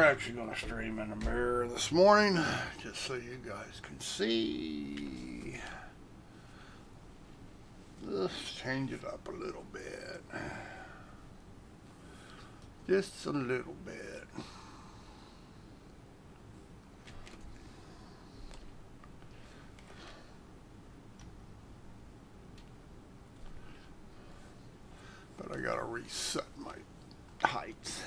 actually going to stream in the mirror this morning, just so you guys can see. Let's change it up a little bit. Just a little bit. But I gotta reset my heights.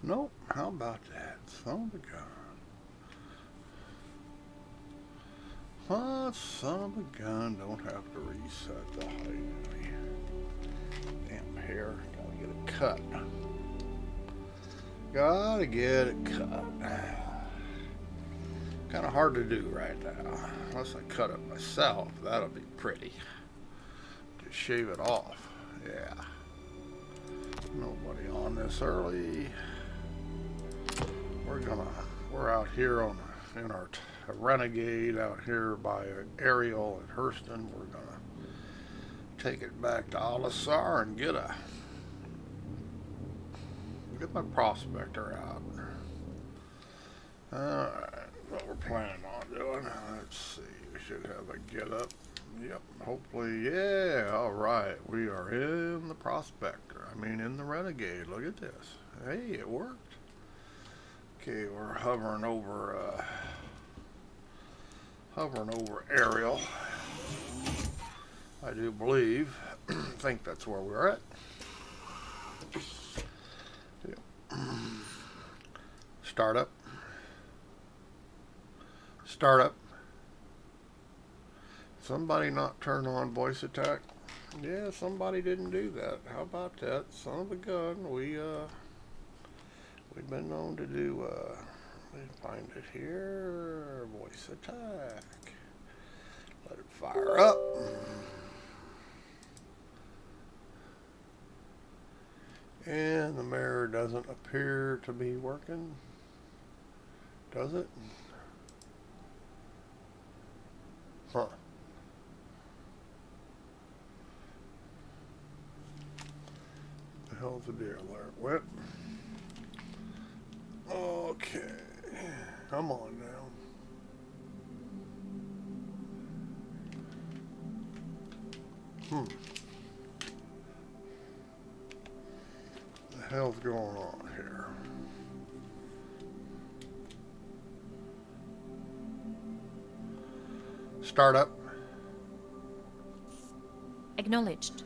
Nope, how about that? Son of a gun. Oh, son of a gun, don't have to reset the height. Damn hair, gotta get it cut. Gotta get it cut. Kind of hard to do right now. Unless I cut it myself, that'll be pretty. Just shave it off. Yeah. Nobody on this early. We're out here in our Renegade out here by Ariel at Hurston. We're gonna take it back to Olisar and get my prospector out. Alright, what we're planning on doing. Let's see, we should have a get up. Yep, hopefully, yeah, alright. We are in the prospector. I mean in the Renegade. Look at this. Hey, it worked. Okay, we're hovering over Ariel. I do believe. Think that's where we're at. Yep. Startup. Somebody not turn on voice attack. Yeah, somebody didn't do that. How about that? Son of a gun. We've been known to do, let me find it here, voice attack. Let it fire up. And the mirror doesn't appear to be working, does it? Huh. The hell's the deal there? What? Okay, come on now. The hell's going on here? Startup. Acknowledged.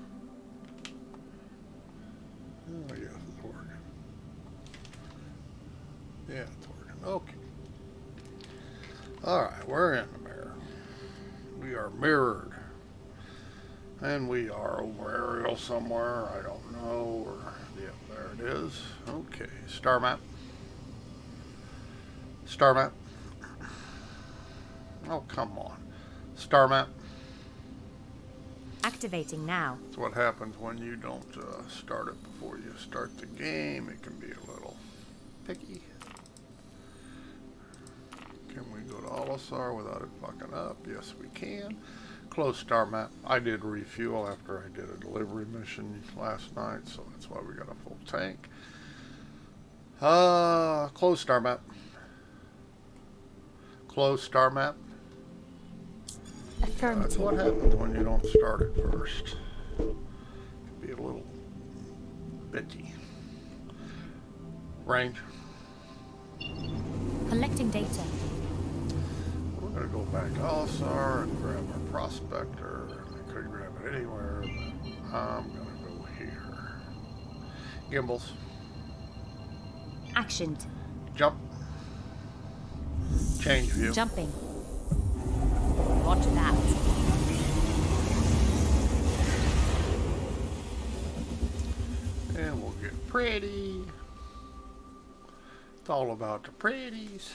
Oh, yes, it's working. Yeah, it's working. Okay. Alright, we're in the mirror. We are mirrored. And we are over Ariel somewhere. I don't know. Yep, there it is. Okay, star map. Star map. Oh, come on. Star map. Activating now. That's what happens when you don't start it before you start the game. It can be a little picky. Can we go to Olisar without it fucking up? Yes, we can. Close star map. I did refuel after I did a delivery mission last night, so that's why we got a full tank. Close star map. Close star map. Affirmative. That's what happens when you don't start it first. It can be a little bitchy. Range. Collecting data. We're going to go back to Olisar and grab our prospector. I could grab it anywhere, but I'm going to go here. Gimbals. Actioned. Jump. Change view. Jumping. Roger that. And we'll get pretty. It's all about the pretties.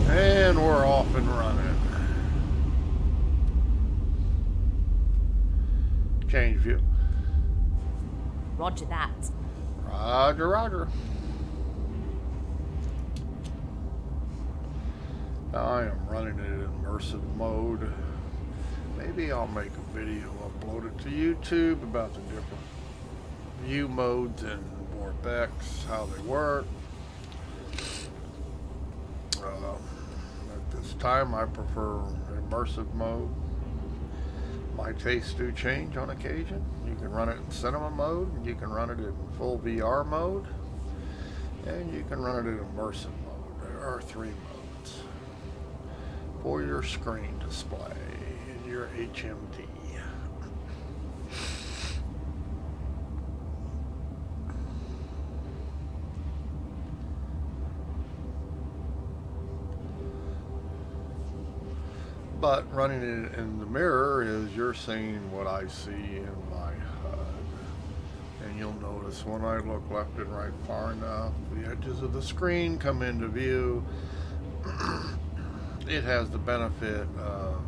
And we're off and running. Change view. Roger that. Roger, roger. I am running it in immersive mode. Maybe I'll make a video, upload it to YouTube about the different view modes in Vortex, how they work. At this time, I prefer immersive mode. My tastes do change on occasion. You can run it in cinema mode, you can run it in full VR mode, and you can run it in immersive mode. There are 3 modes for your screen display in your HMD. But running it in the mirror is you're seeing what I see in my HUD. And you'll notice when I look left and right far enough, the edges of the screen come into view. It has the benefit of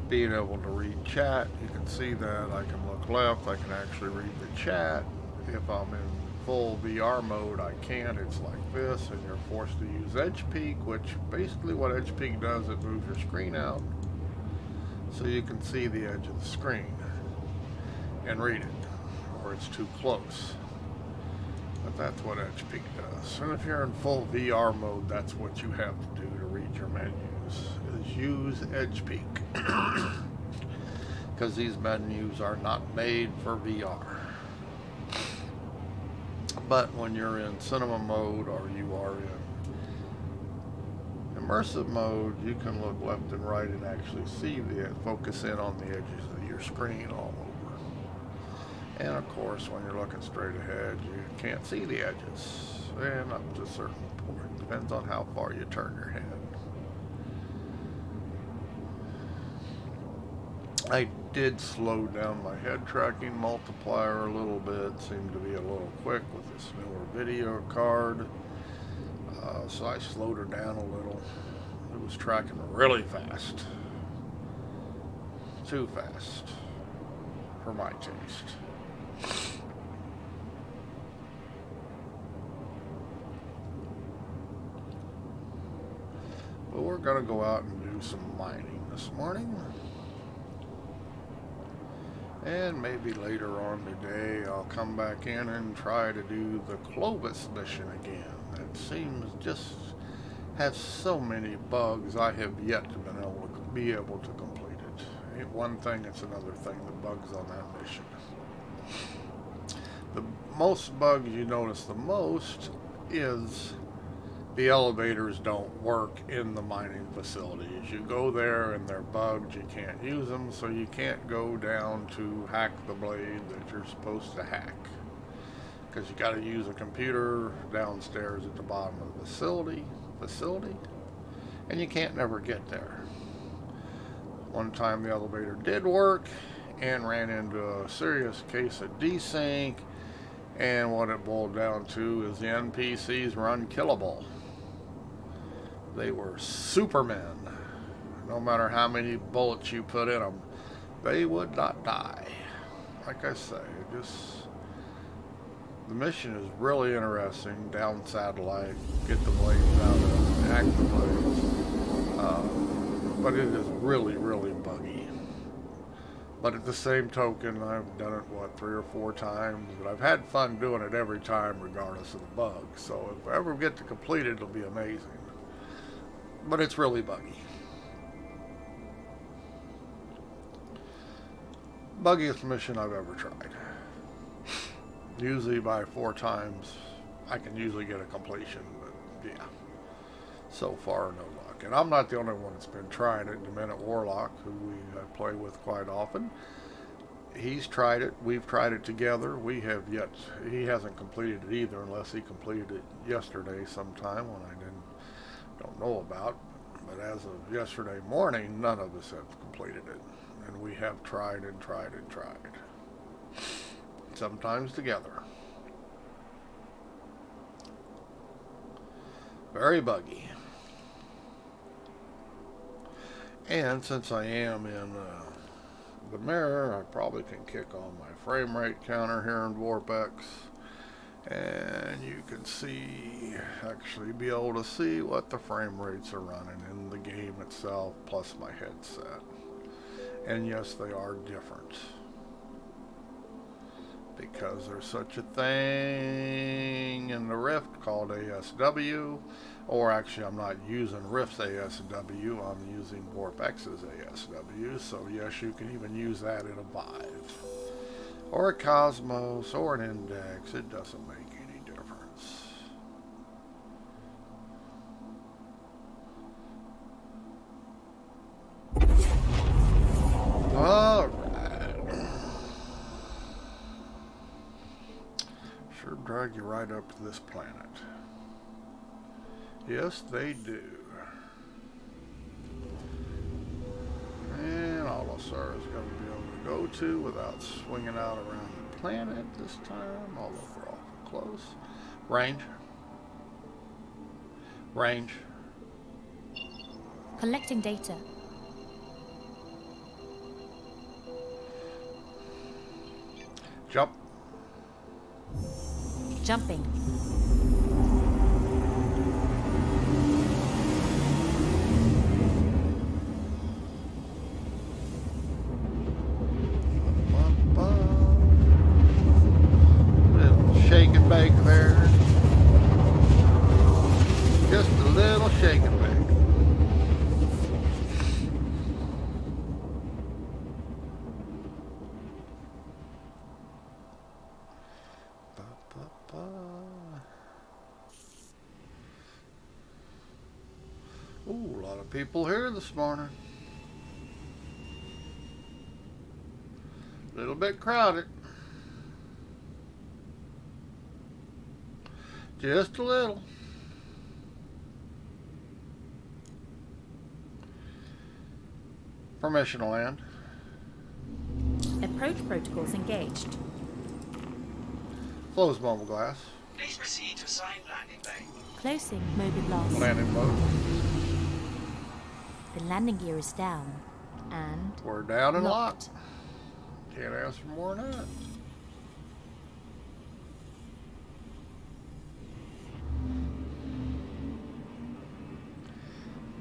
being able to read chat. You can see that. I can look left, I can actually read the chat. If I'm in full VR mode, I can't. It's like this, and you're forced to use Edge Peek, which basically what Edge Peek does, it moves your screen out so you can see the edge of the screen and read it, or it's too close. But that's what Edge Peek does. And if you're in full VR mode, that's what you have to do to read your menus, is use Edge Peek. Because these menus are not made for VR. But when you're in cinema mode or you are in immersive mode, you can look left and right and actually see focus in on the edges of your screen all over. And of course, when you're looking straight ahead, you can't see the edges. And up to a certain point, depends on how far you turn your head. I did slow down my head tracking multiplier a little bit. Seemed to be a little quick with this newer video card. So I slowed her down a little. It was tracking really fast. Too fast for my taste. But we're going to go out and do some mining this morning. And maybe later on today I'll come back in and try to do the Clovis mission again. It seems just has so many bugs. I have yet to be able to complete it. Ain't one thing, it's another thing, the bugs on that mission. The most bugs you notice the most is the elevators don't work in the mining facilities. You go there and they're bugged, you can't use them, so you can't go down to hack the blade that you're supposed to hack. Because you got to use a computer downstairs at the bottom of the facility, and you can't never get there. One time the elevator did work and ran into a serious case of desync, and what it boiled down to is the NPCs were unkillable. They were supermen. No matter how many bullets you put in them, they would not die. Like I say, the mission is really interesting. Down satellite, get the blades out of it, hack the blades. But it is really, really buggy. But at the same token, I've done it, 3 or 4 times, but I've had fun doing it every time regardless of the bugs. So if I ever get to complete it, it'll be amazing. But it's really buggy. Buggiest mission I've ever tried. Usually by 4 times, I can usually get a completion, but yeah. So far, no luck. And I'm not the only one that's been trying it. Demented Warlock, who I play with quite often, he's tried it. We've tried it together. We have yet. He hasn't completed it either, unless he completed it yesterday sometime when I don't know about. But as of yesterday morning, none of us have completed it. And we have tried and tried and tried. Sometimes together. Very buggy. And since I am in the mirror, I probably can kick on my frame rate counter here in Vortex. And you can actually be able to see what the frame rates are running in the game itself, plus my headset. And yes, they are different. Because there's such a thing in the Rift called ASW, or actually I'm not using Rift's ASW, I'm using WarpX's ASW, so yes, you can even use that in a Vive, or a Cosmos, or an Index. It doesn't make any difference. Alright. Sure drag you right up to this planet. Yes, they do. And Autosar is going to be able to go to without swinging out around the planet this time, although we're awful close. Range. Range. Collecting data. Jump. Jumping. Little shake and bake there. Just a little shake and bake. Ooh, a lot of people here this morning. A little bit crowded. Just a little. Permission to land. Approach protocols engaged. Close mobile glass. Please proceed to assigned landing bay. Closing mobile blast. Landing mode. The landing gear is down. And We're down and locked. locked. Can't ask for more than that.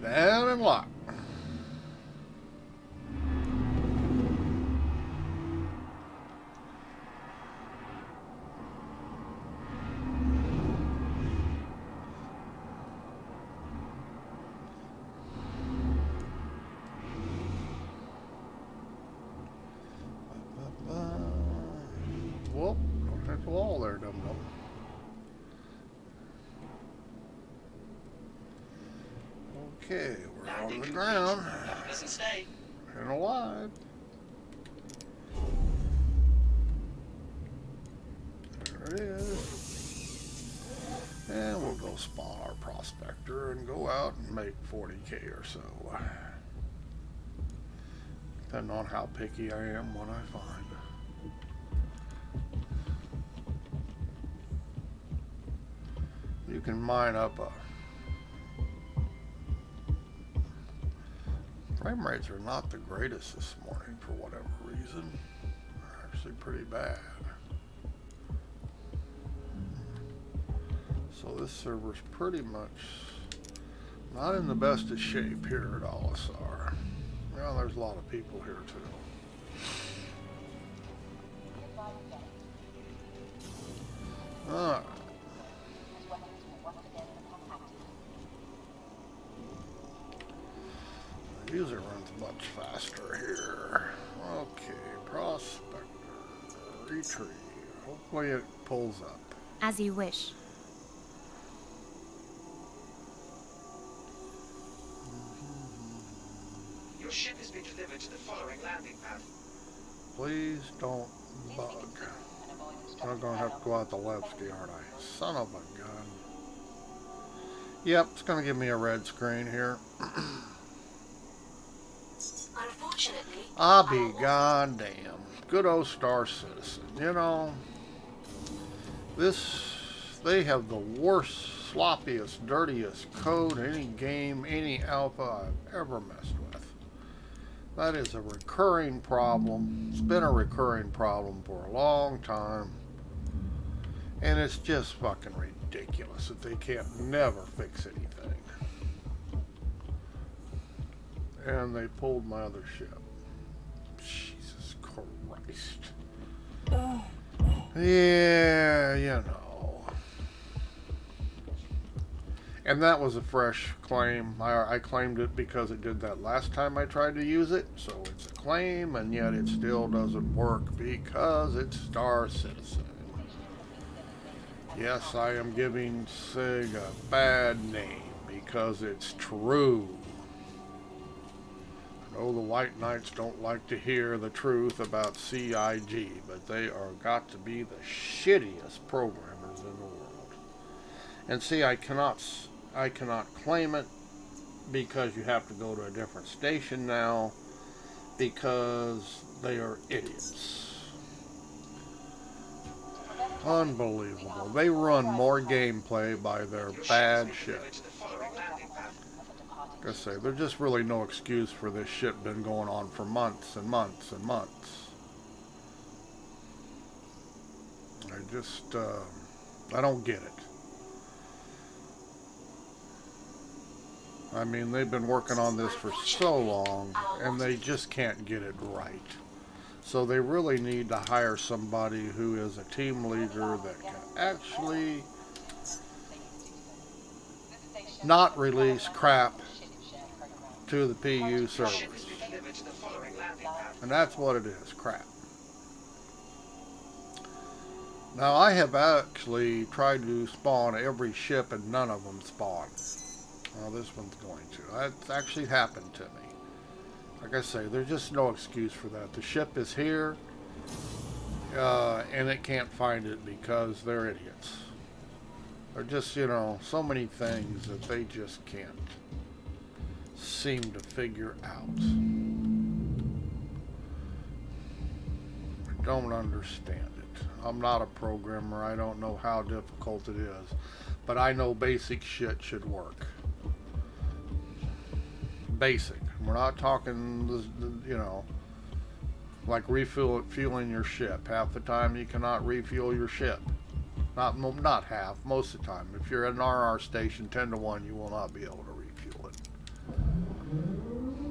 Down and locked. Whoop, don't hit the wall there, dum-dum. Okay, we're on the ground Have a pleasant stay. and alive. There it is. And we'll go spawn our prospector and go out and make 40K or so. Depending on how picky I am when I find. You can mine up a... Frame rates are not the greatest this morning for whatever reason. They're actually pretty bad. So this server's pretty much not in the best of shape here at Olisar. Well, there's a lot of people here too. Alright. The user runs much faster here. Okay, prospector, retrieve. Hopefully it pulls up. as you wish. Your ship has been delivered to the following landing pad. Please don't bug. I'm gonna have to go out the Levski, aren't I? Son of a gun. Yep, it's gonna give me a red screen here. Unfortunately, I'll be goddamn. Good old Star Citizen. You know, they have the worst, sloppiest, dirtiest code any game, any alpha I've ever messed with. That is a recurring problem. It's been a recurring problem for a long time. And it's just fucking ridiculous that they can't never fix anything. And they pulled my other ship. Jesus Christ. Yeah, you know. And that was a fresh claim. I claimed it because it did that last time I tried to use it. So it's a claim, and yet it still doesn't work because it's Star Citizen. Yes, I am giving SIG a bad name because it's true. I know the White Knights don't like to hear the truth about CIG, but they are got to be the shittiest programmers in the world. And see, I cannot claim it because you have to go to a different station now because they are idiots. Unbelievable. They run more gameplay by their bad shit. Like I say, there's just really no excuse for this shit been going on for months and months and months. I don't get it. I mean, they've been working on this for so long, and they just can't get it right. So they really need to hire somebody who is a team leader that can actually not release crap to the PU servers. And that's what it is, crap. Now, I have actually tried to spawn every ship and none of them spawn. Well, this one's going to. That's actually happened to me. Like I say, there's just no excuse for that. The ship is here, and it can't find it because they're idiots. They're just, you know, so many things that they just can't seem to figure out. I don't understand it. I'm not a programmer. I don't know how difficult it is. But I know basic shit should work. Basic. We're not talking, you know, like refueling your ship. Half the time you cannot refuel your ship. Not half, most of the time. If you're at an RR station, 10 to 1, you will not be able to refuel it.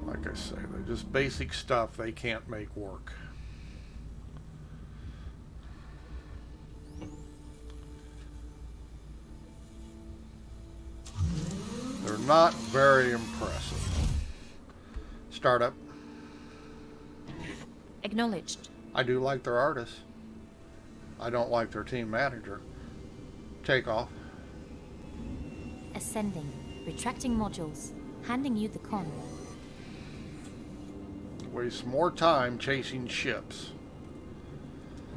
Like I say, they're just basic stuff they can't make work. They're not very impressive. Startup. Acknowledged. I do like their artists. I don't like their team manager. Takeoff. Ascending. Retracting modules. Handing you the con. Waste more time chasing ships.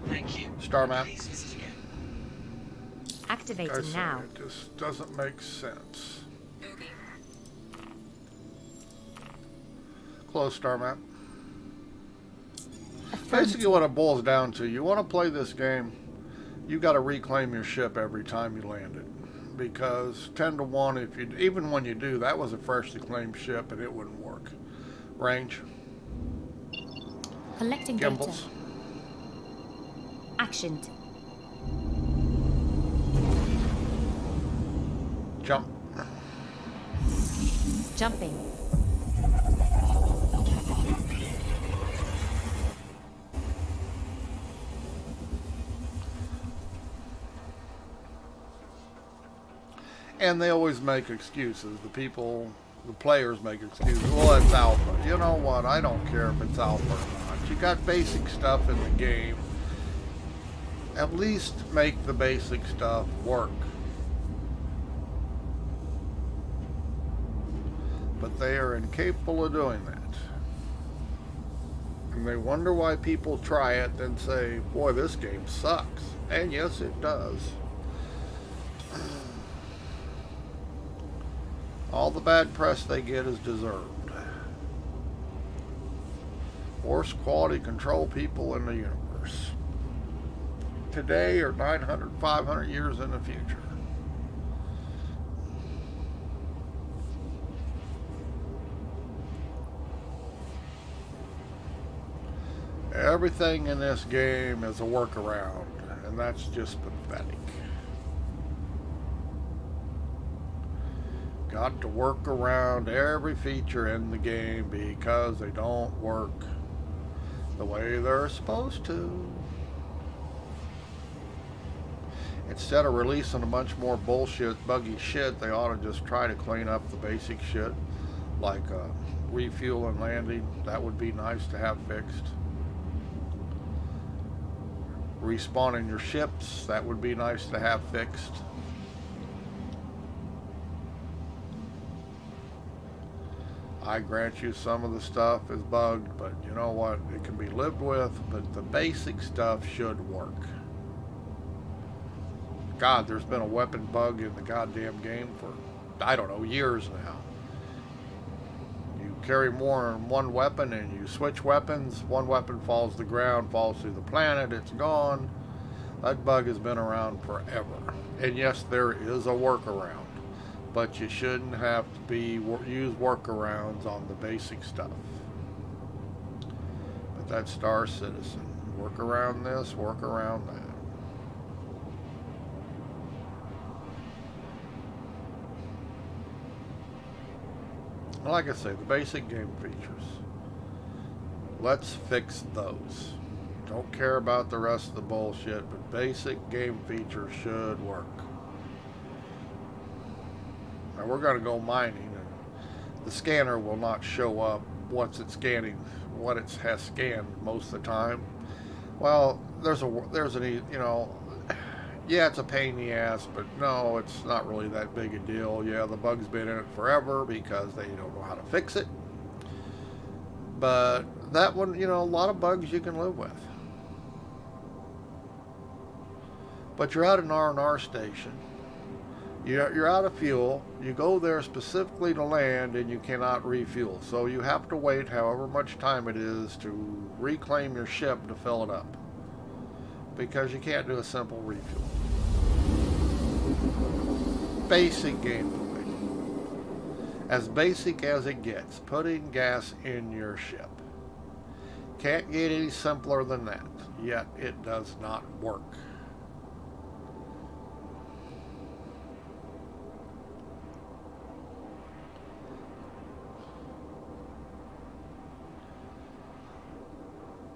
Thank you. Star map. Please visit again. Activating now. It just doesn't make sense. Close star map. Basically what it boils down to, you want to play this game, you got to reclaim your ship every time you land it. Because 10 to 1, even when you do, that was a freshly claimed ship and it wouldn't work. Range. Collecting Gimbals. data. Actioned. Jump. Jumping. And they always make excuses. The players make excuses. Well, it's alpha. You know what? I don't care if it's alpha or not. You got basic stuff in the game. At least make the basic stuff work. But they are incapable of doing that. And they wonder why people try it and say, boy, this game sucks. And yes, it does. All the bad press they get is deserved. Worst quality control people in the universe. Today or 900, 500 years in the future. Everything in this game is a workaround, and that's just pathetic. Got to work around every feature in the game because they don't work. the way they're supposed to. Instead of releasing a bunch more bullshit, buggy shit, they ought to just try to clean up the basic shit, like refuel and landing. That would be nice to have fixed. Respawning your ships, that would be nice to have fixed. I grant you some of the stuff is bugged, but you know what? It can be lived with, but the basic stuff should work. God, there's been a weapon bug in the goddamn game for, I don't know, years now. You carry more than one weapon and you switch weapons, one weapon falls to the ground, falls through the planet, it's gone. That bug has been around forever. And yes, there is a workaround, but you shouldn't have to use workarounds on the basic stuff. But that's Star Citizen. Work around this, work around that. Like I say, the basic game features. Let's fix those. Don't care about the rest of the bullshit, but basic game features should work. Now we're going to go mining, and the scanner will not show up once it's scanning what it has scanned most of the time. Well, there's an yeah, it's a pain in the ass, but no, it's not really that big a deal. Yeah, the bug's been in it forever because they don't know how to fix it. But that one, a lot of bugs you can live with. But you're at an R&R station. You're out of fuel. You go there specifically to land, and you cannot refuel. So you have to wait however much time it is to reclaim your ship to fill it up, because you can't do a simple refuel. Basic gameplay. As basic as it gets, putting gas in your ship. Can't get any simpler than that, yet it does not work.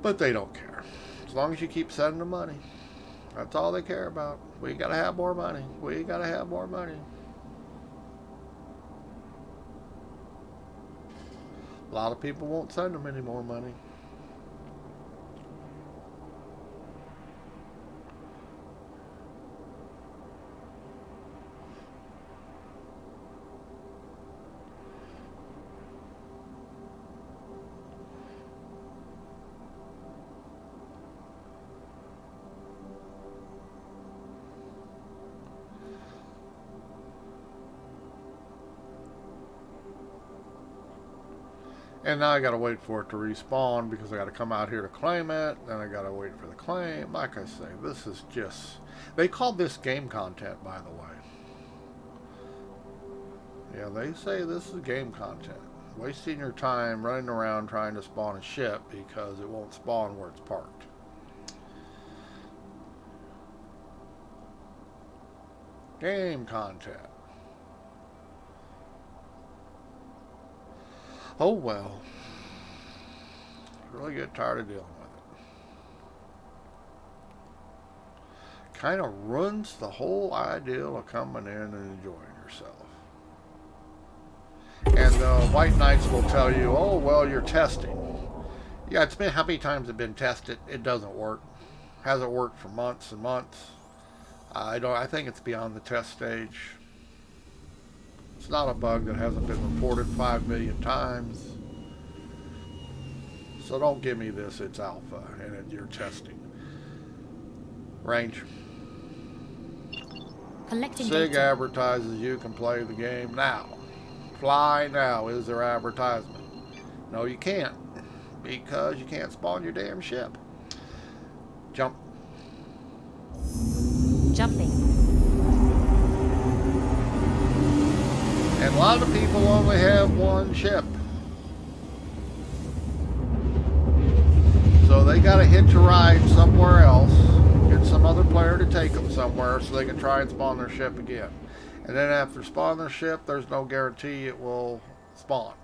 But they don't care. As long as you keep sending them money. That's all they care about. We gotta have more money. We gotta have more money. A lot of people won't send them any more money. And now I gotta wait for it to respawn because I gotta come out here to claim it. Then I gotta wait for the claim. Like I say, this is just... They call this game content, by the way. Yeah, they say this is game content. Wasting your time running around trying to spawn a ship because it won't spawn where it's parked. Game content. Oh well. Really get tired of dealing with it. Kind of ruins the whole idea of coming in and enjoying yourself. And the White Knights will tell you, oh well, you're testing. Yeah, it's been, how many times it's been tested? It doesn't work. Hasn't worked for months and months. I think it's beyond the test stage. It's not a bug that hasn't been reported 5 million times. So don't give me this, it's alpha and you're testing. Range. Collecting SIG data. advertises you can play the game now. Fly now is their advertisement. No, you can't, because you can't spawn your damn ship. Jump. Jumping. And a lot of people only have one ship. So they got to hitch a ride somewhere else, get some other player to take them somewhere so they can try and spawn their ship again. And then after spawn their ship, there's no guarantee it will spawn.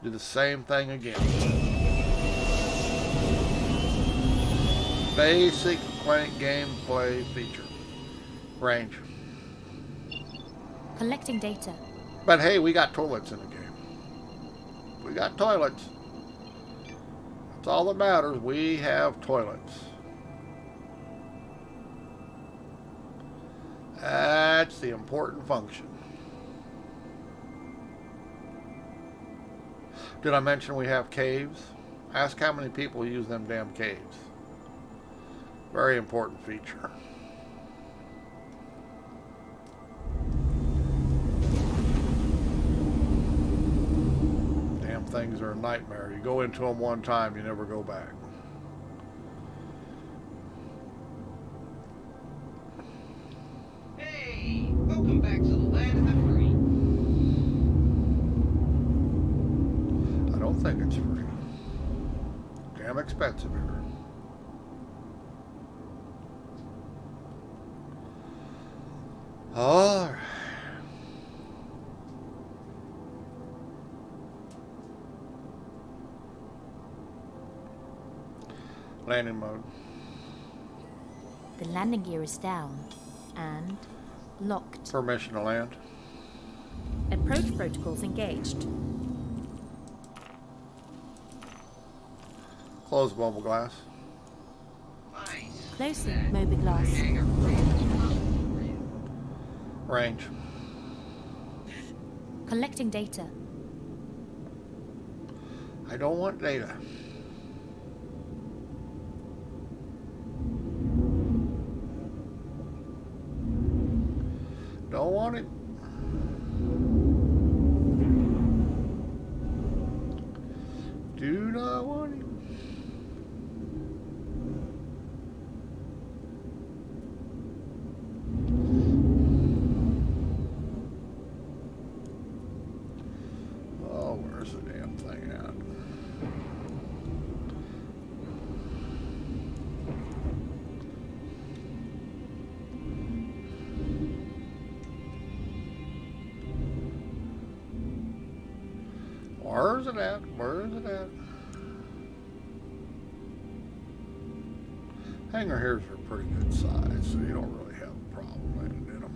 Do the same thing again. Basic gameplay feature. Range. Collecting data. But hey, we got toilets in the game. We got toilets. That's all that matters. We have toilets. That's the important function. Did I mention we have caves? Ask how many people use them damn caves. Very important feature. Damn things are a nightmare. You go into them one time, you never go back. Hey, welcome back to the land of the free. I don't think it's free. Damn expensive here. All right. Landing mode. The landing gear is down and locked. Permission to land. Approach protocols engaged. Close mobile glass. Nice. Closing mobiglass. Hangar for you. Range. Collecting data. I don't want data. Don't want it. Do not want it. Oh, where's the damn thing at? Where's it at? Where's it at? Hangar here's are pretty good size, so you don't really have a problem landing in them.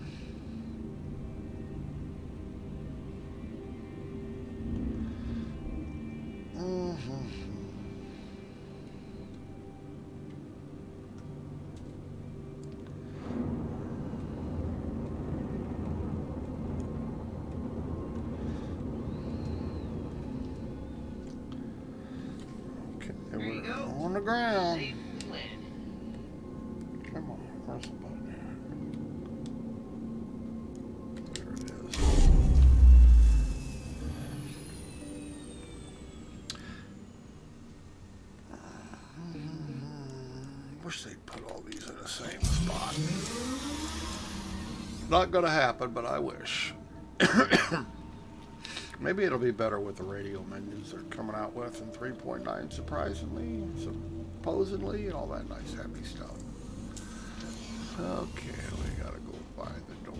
Okay, There you we're go. on the ground. Safe landing. Come on, where's the button? There it is. Wish they'd put all these in the same spot. Not gonna happen, but I wish. Maybe it'll be better with the radio menus they're coming out with in 3.9, supposedly, and all that nice heavy stuff. Okay, we gotta go find the door.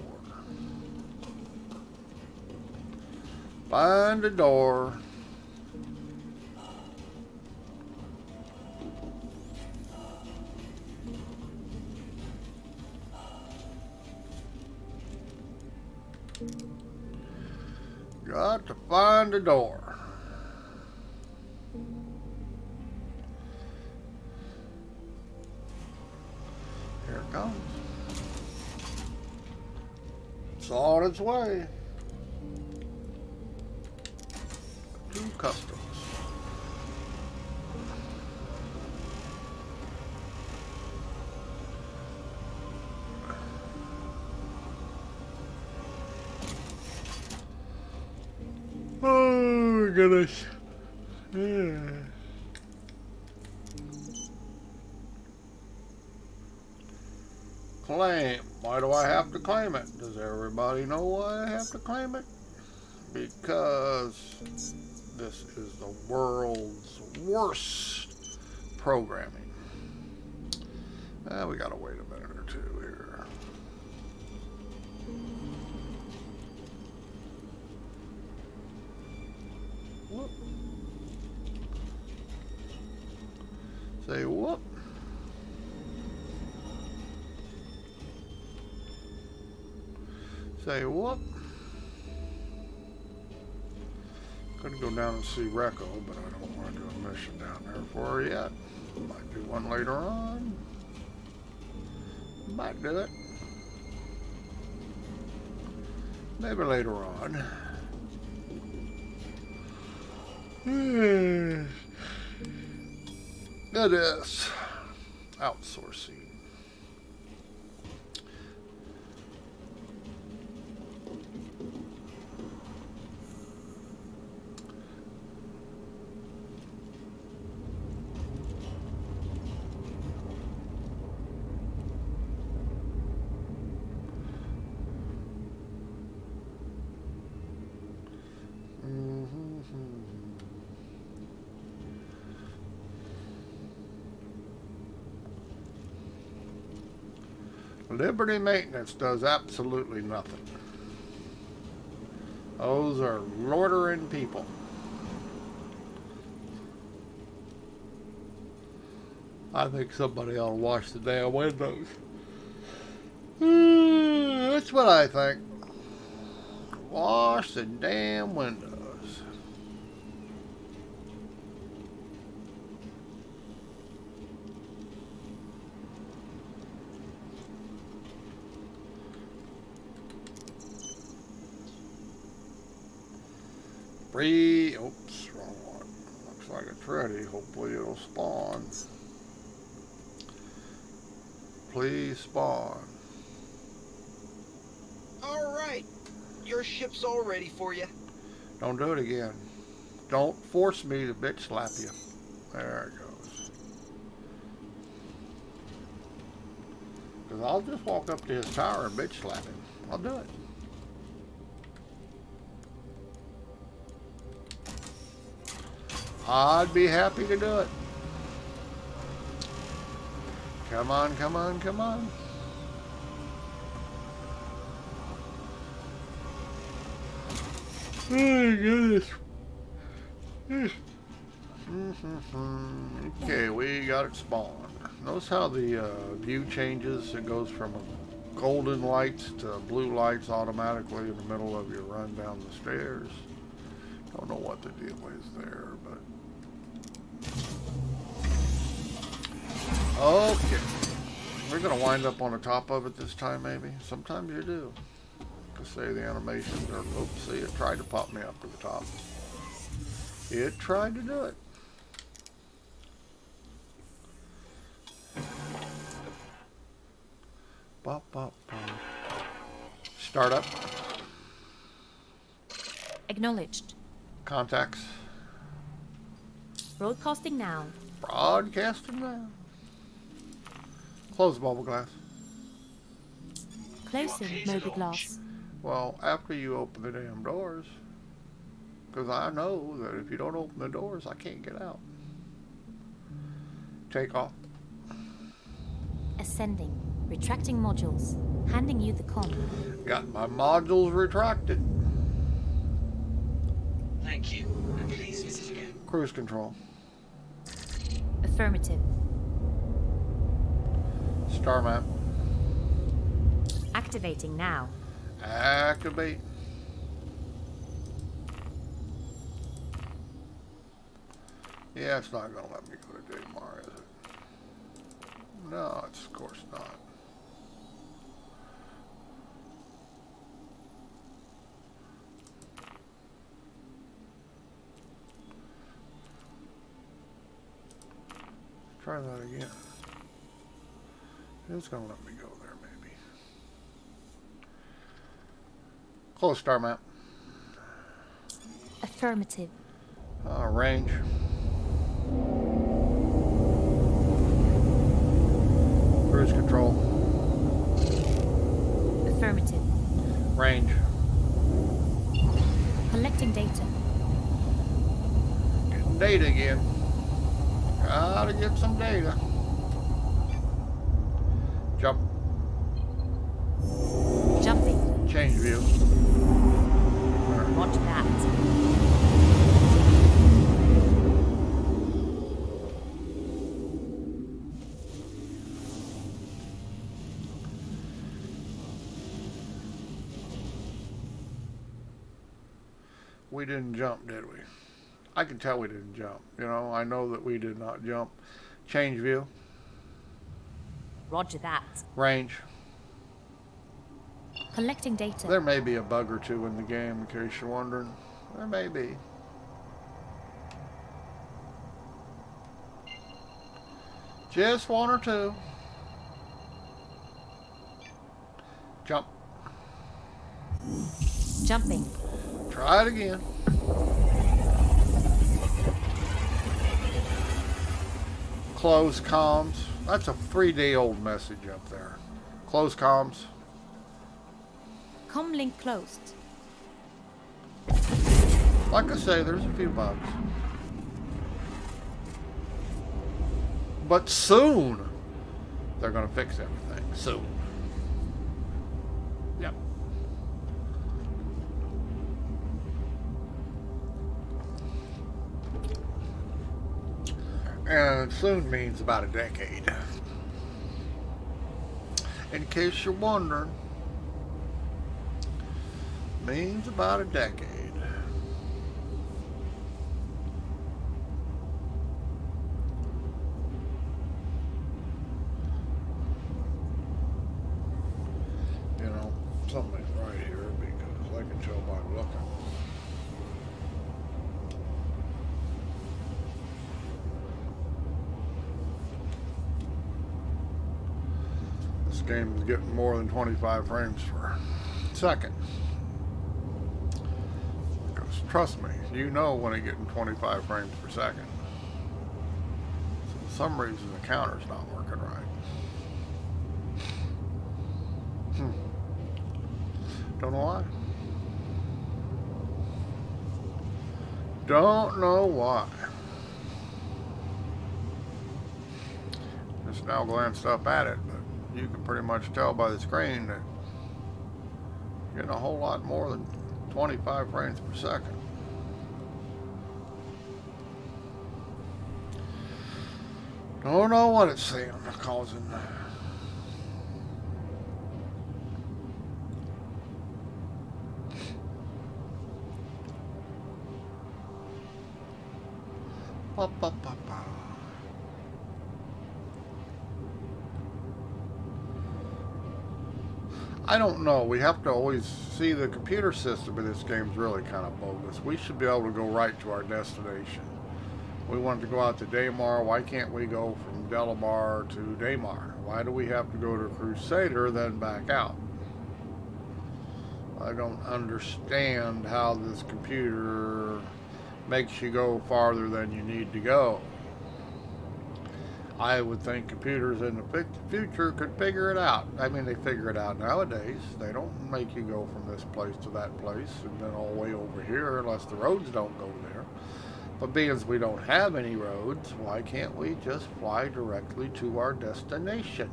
Find the door. Got to find the door. Here it comes. It's on its way. To customs. Oh my goodness. Yeah. Claim. Why do I have to claim it? Does everybody know why I have to claim it? Because this is the world's worst programming. We gotta wait a minute or two here. Whoop. Say whoop. Say what? Gonna go down and see Recco, but I don't want to do a mission down there for her yet. Might do one later on. Might do it. Maybe later on. It is outsourcing. Liberty Maintenance does absolutely nothing. Those are loitering people. I think somebody ought to wash the damn windows. That's what I think. Wash the damn windows. Oops, wrong one. Looks like it's ready. Hopefully it'll spawn. Please spawn. All right, your ship's all ready for you. Don't do it again. Don't force me to bitch slap you. There it goes. Because I'll just walk up to his tower and bitch slap him. I'll do it. I'd be happy to do it. Come on, come on, come on. Oh my goodness. Okay, we got it spawned. Notice how the view changes. It goes from golden lights to blue lights automatically in the middle of your run down the stairs. Don't know what the deal is there, but okay. We're gonna wind up on the top of it this time, maybe. Sometimes you do. Just say the animations are. Oops, see, it tried to pop me up to the top. It tried to do it. Bop, bop, bop. Start up. Acknowledged. Contacts. Broadcasting now. Broadcasting now. Close the bubble glass. Closing mobiGlass. Well, after you open the damn doors. Because I know that if you don't open the doors, I can't get out. Take off. Ascending. Retracting modules. Handing you the con. Got my modules retracted. Thank you. And please visit again. Cruise control. Affirmative. Star map. Activating now. Activate. Yeah, it's not going to let me go to Daymar, is it? No, it's of course not. Try that again. It's going to let me go there, maybe. Close star map. Affirmative. Range. Cruise control. Affirmative. Range. Collecting data. Getting data again. Gotta get some data. Jump. Jumping. Change view. Watch that. We didn't jump, did we? I can tell we didn't jump. You know, I know that we did not jump. Change view. Roger that. Range. Collecting data. There may be a bug or two in the game, in case you're wondering. There may be. Just one or two. Jump. Jumping. Try it again. Close comms. That's a 3-day-old message up there. Close comms. Com link closed. Like I say, there's a few bugs. But soon, they're going to fix everything. Soon. Yep. And soon means about a decade. In case you're wondering, means about a decade. You know, something's right here because I can tell by looking. This game is getting more than 25 frames per second. Because trust me, you know when it's getting 25 frames per second. So for some reason the counter's not working right. Don't know why. Don't know why. Just now glanced up at it, but you can pretty much tell by the screen that you're getting a whole lot more than 25 frames per second. Don't know what it's saying, causing. Ba, ba, ba, ba. I don't know. We have to always see the computer system in this game is really kind of bogus. We should be able to go right to our destination. We wanted to go out to Daymar. Why can't we go from Delamar to Daymar? Why do we have to go to Crusader then back out? I don't understand how this computer makes you go farther than you need to go. I would think computers in the future could figure it out. I mean, they figure it out nowadays. They don't make you go from this place to that place and then all the way over here unless the roads don't go there. But being as we don't have any roads, why can't we just fly directly to our destination?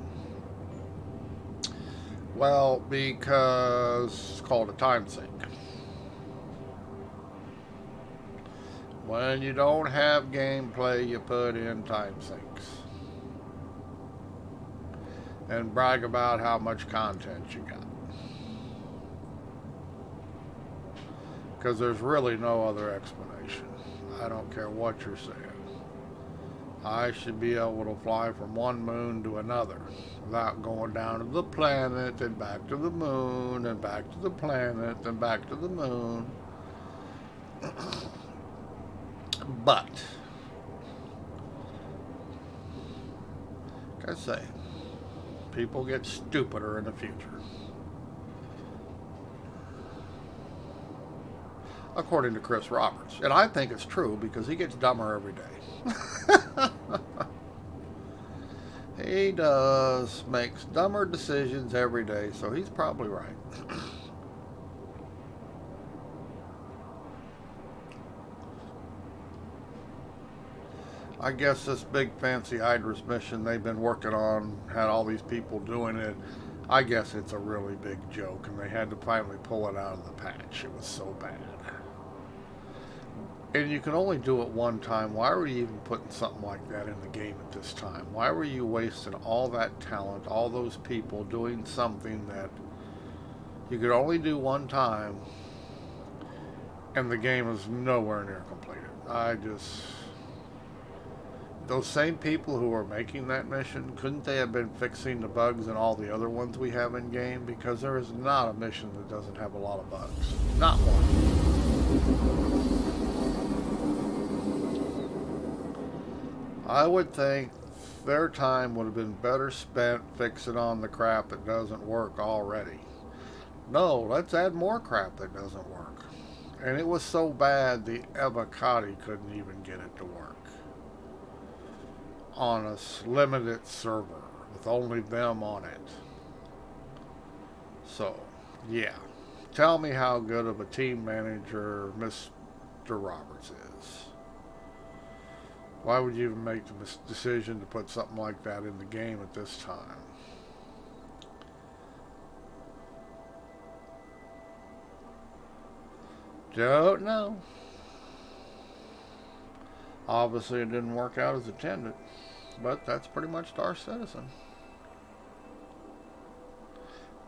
Well, because it's called a time sink. When you don't have gameplay, you put in time sinks. And brag about how much content you got. Because there's really no other explanation. I don't care what you're saying. I should be able to fly from one moon to another without going down to the planet and back to the moon and back to the planet and back to the moon. But, like I say, people get stupider in the future. According to Chris Roberts. And I think it's true because he gets dumber every day. He does, makes dumber decisions every day, so he's probably right. I guess this big fancy Idris mission they've been working on had all these people doing it. I guess it's a really big joke, and they had to finally pull it out of the patch. It was so bad. And you can only do it one time. Why were you even putting something like that in the game at this time? Why were you wasting all that talent, all those people doing something that you could only do one time, and the game is nowhere near completed. Those same people who are making that mission, couldn't they have been fixing the bugs in all the other ones we have in game? Because there is not a mission that doesn't have a lot of bugs. Not one. I would think their time would have been better spent fixing on the crap that doesn't work already. No, let's add more crap that doesn't work. And it was so bad the avocado couldn't even get it to work on a limited server with only them on it. So, yeah. Tell me how good of a team manager Mr. Roberts is. Why would you even make the decision to put something like that in the game at this time? Don't know. Obviously it didn't work out as intended, but that's pretty much Star Citizen.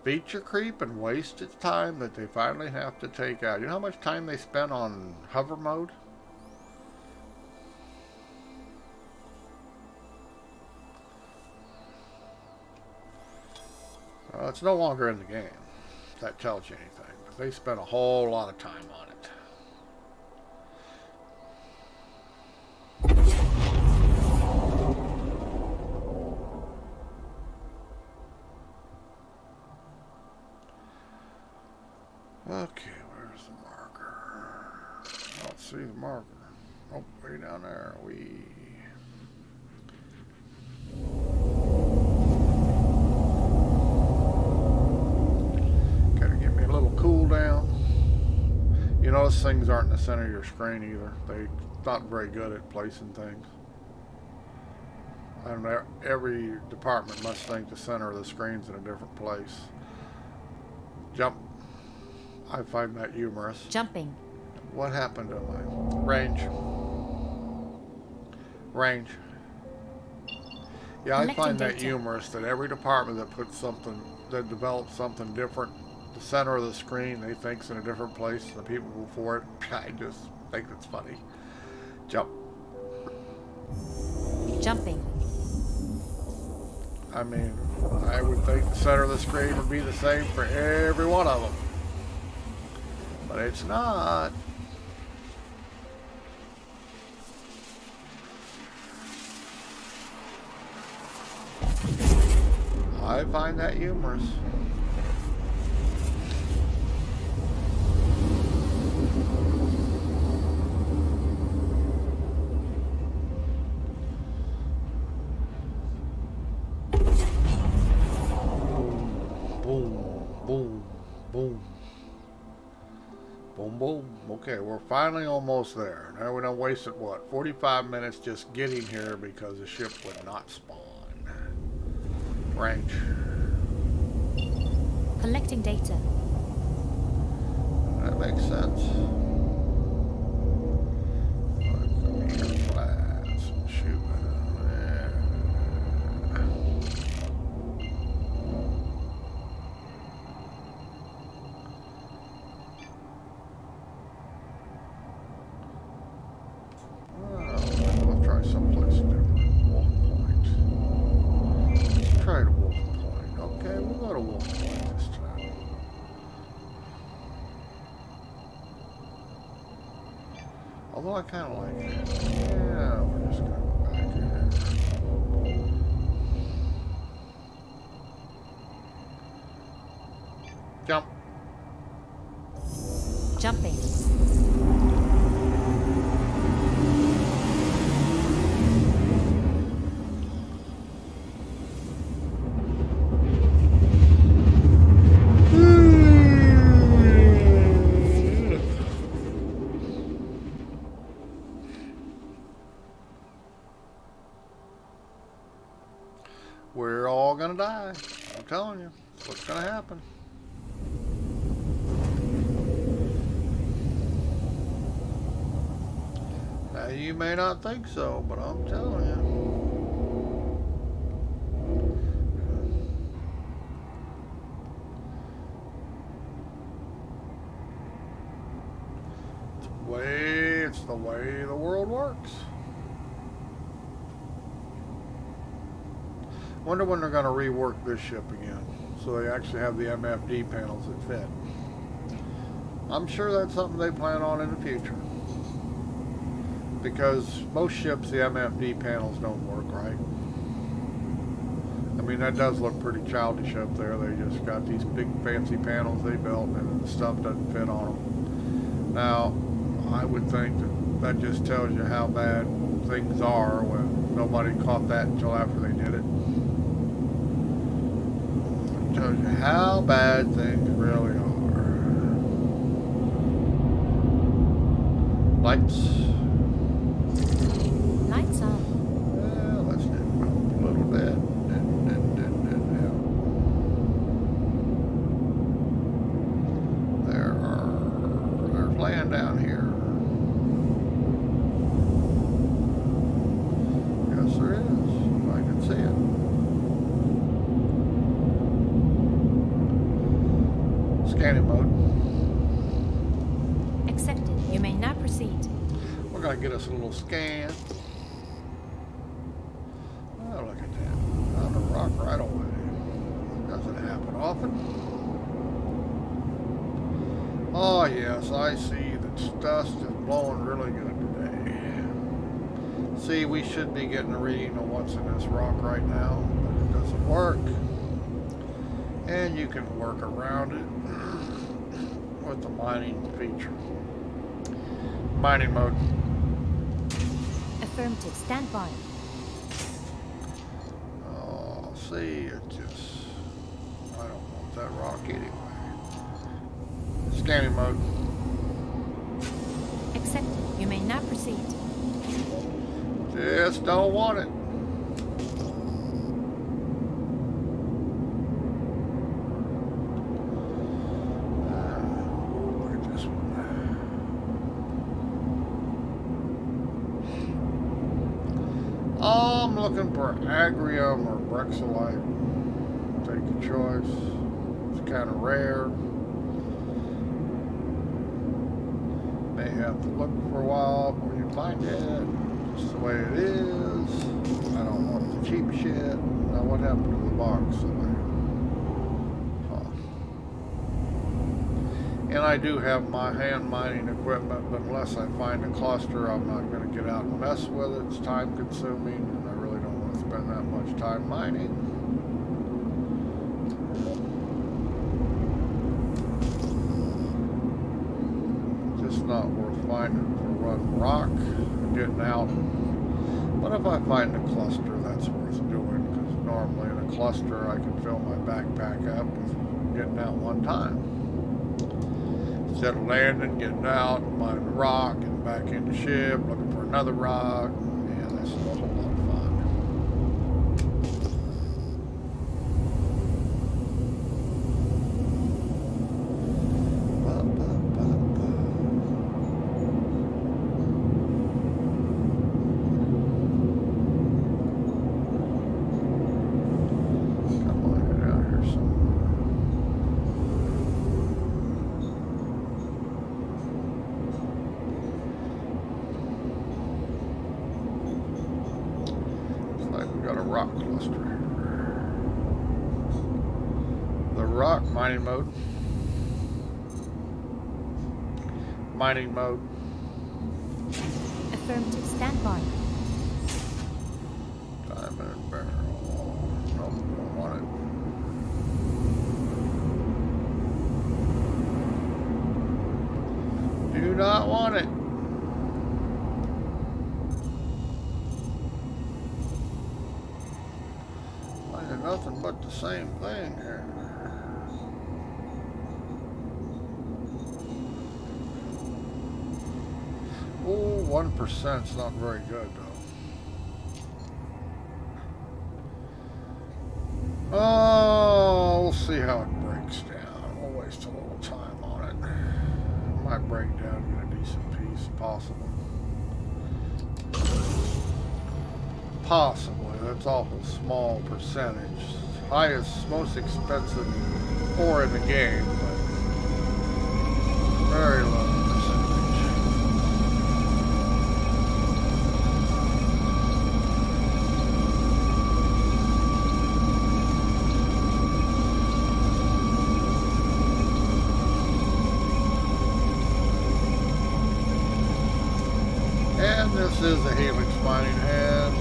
Feature creep and wasted time that they finally have to take out. You know how much time they spent on hover mode? It's no longer in the game, if that tells you anything. But they spent a whole lot of time on it. Okay, where's the marker? I don't see the marker. Oh, way down there. Gotta give me a little cool down. You notice things aren't in the center of your screen either. They're not very good at placing things. And every department must think the center of the screen's in a different place. Jump. I find that humorous. Jumping. What happened to my range? Range. Yeah, I Collecting find that data. humorous that every department that puts something, that develops something different, the center of the screen they think's in a different place than the people before it. I just think it's funny. Jump. Jumping. I mean, I would think the center of the screen would be the same for every one of them. But it's not. I find that humorous. Boom, boom, boom. Boom, boom. Okay, we're finally almost there. Now we done wasted, what, 45 minutes just getting here because the ship would not spawn. Range. Collecting data. That makes sense. Flats and shoot. We'll try someplace different. Wolf Point. Let's try the Wolf Point. Okay, we'll go to Wolf Point this time. Although I kind of like it. Yeah, we're just going to go back here. Jump. Jumping. We're all gonna die. I'm telling you. That's what's gonna happen. Now, you may not think so, but I'm telling you. way the world works. Wonder when they're going to rework this ship again, so they actually have the MFD panels that fit. I'm sure that's something they plan on in the future. Because most ships, the MFD panels don't work right. I mean, that does look pretty childish up there. They just got these big fancy panels they built and the stuff doesn't fit on them. Now, I would think that just tells you how bad things are when nobody caught that until after they did it. It tells you how bad things really are. Lights. Lights on. Yeah, let's do a little bit. There's land down here. Yes, there is. I can see it. Scanning mode. Accepted. You may now proceed. We're gonna get us a little scan. Oh, look at that. On the rock right away. Doesn't happen often. Oh yes, I see that dust is blowing really good today. See, we should be getting a reading of what's in this rock right now, but it doesn't work. And you can work around it with the mining feature. Mining mode. Affirmative. Stand by. Oh, see, it just... I don't want that rock anyway. Scanning mode. Accepted. You may now proceed. Just don't want it. Look at this one. I'm looking for agrium or brexilite. Take your choice. It's kind of rare. May have to look for a while before you find it. Just the way it is. I don't want the cheap shit. Now what happened to the box? And I do have my hand mining equipment, but unless I find a cluster, I'm not going to get out and mess with it. It's time consuming, and I really don't want to spend that much time mining. Just not worth finding for one rock and getting out. But if I find a cluster, that's worth doing, because normally in a cluster I can fill my backpack up with getting out one time. Instead of landing, getting out, mining a rock, getting back in the ship, looking for another rock. Yeah, that's a whole lot of fun. Come on, get out here somewhere. Got a rock cluster here. The rock mining mode. Mining mode. Affirmative. Stand by. Diamond barrel. Nope, don't want it. Do not want it. Nothing but the same thing here. Oh, 1%'s not very good though. Oh, we'll see how it breaks down. We'll waste a little time on it. Might break down, get a decent piece, possible. Possibly. That's awful small percentage. Highest, most expensive ore in the game, but very low percentage. this is a helix mining head.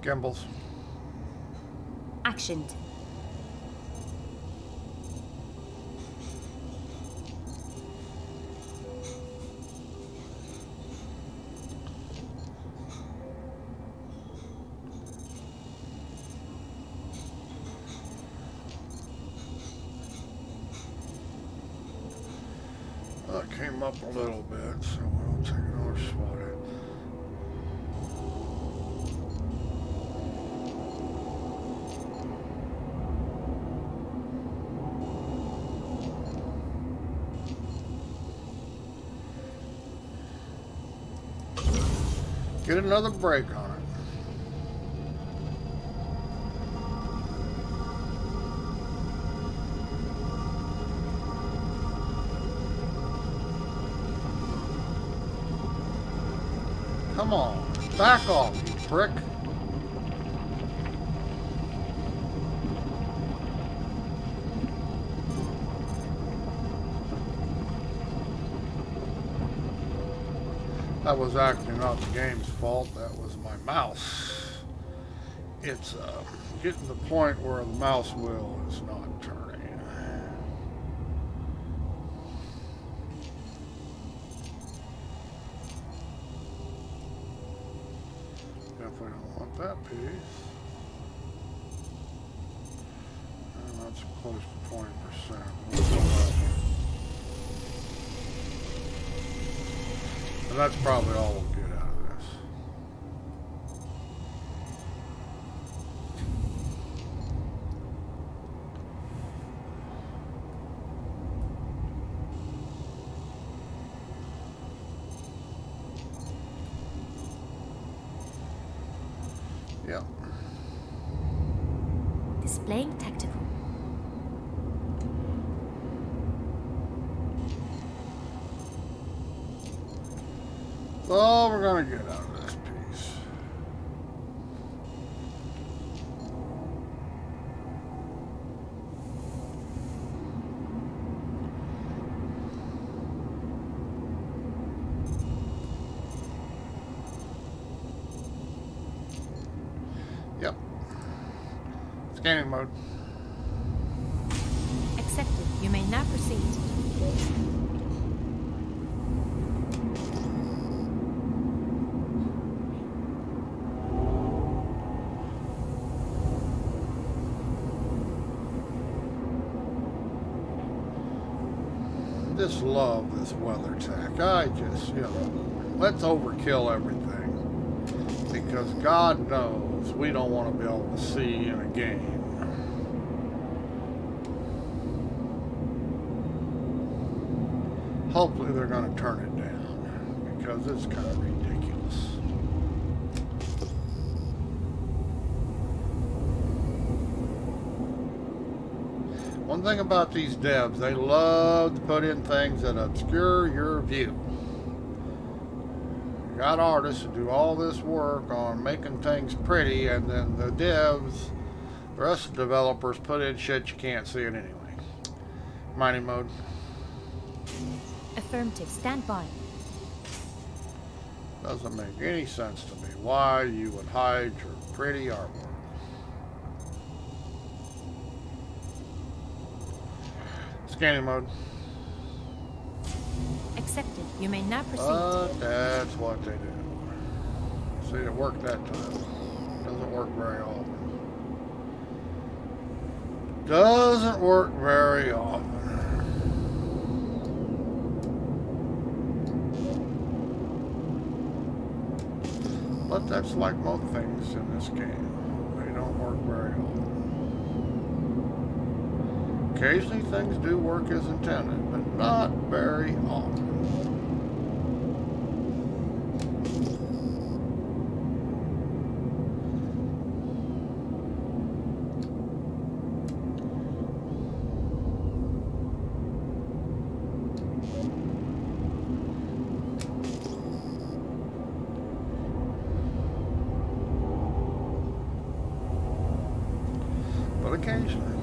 Gimbals. Actioned. Well, it came up a little bit, so we'll take another swat at it. Get another break on it. Come on, back off, you prick. That was actually not the game's fault, that was my mouse. It's getting to the point where the mouse wheel is not turning. Definitely don't want that piece. And that's close to 20%. We'll go that way. And that's probably all we'll get out of this. Yep. Displaying tactical. All we're gonna get out of this piece. Yep. Scanning mode. Accepted. You may now proceed. Just love this weather tech. I just, you know, let's overkill everything. Because God knows we don't want to be able to see in a game. Hopefully they're going to turn it down. Because it's kind of ridiculous. One thing about these devs, they love to put in things that obscure your view. You got artists who do all this work on making things pretty, and then the devs, the rest of the developers, put in shit you can't see it anyway. Mining mode. Affirmative. Stand by. Doesn't make any sense to me why you would hide your pretty artwork. Scanning mode. Accepted. You may now proceed. That's what they do. See, it worked that time. Doesn't work very often. Doesn't work very often. But that's like most things in this game. They don't work very often. Occasionally things do work as intended, but not very often. occasionally.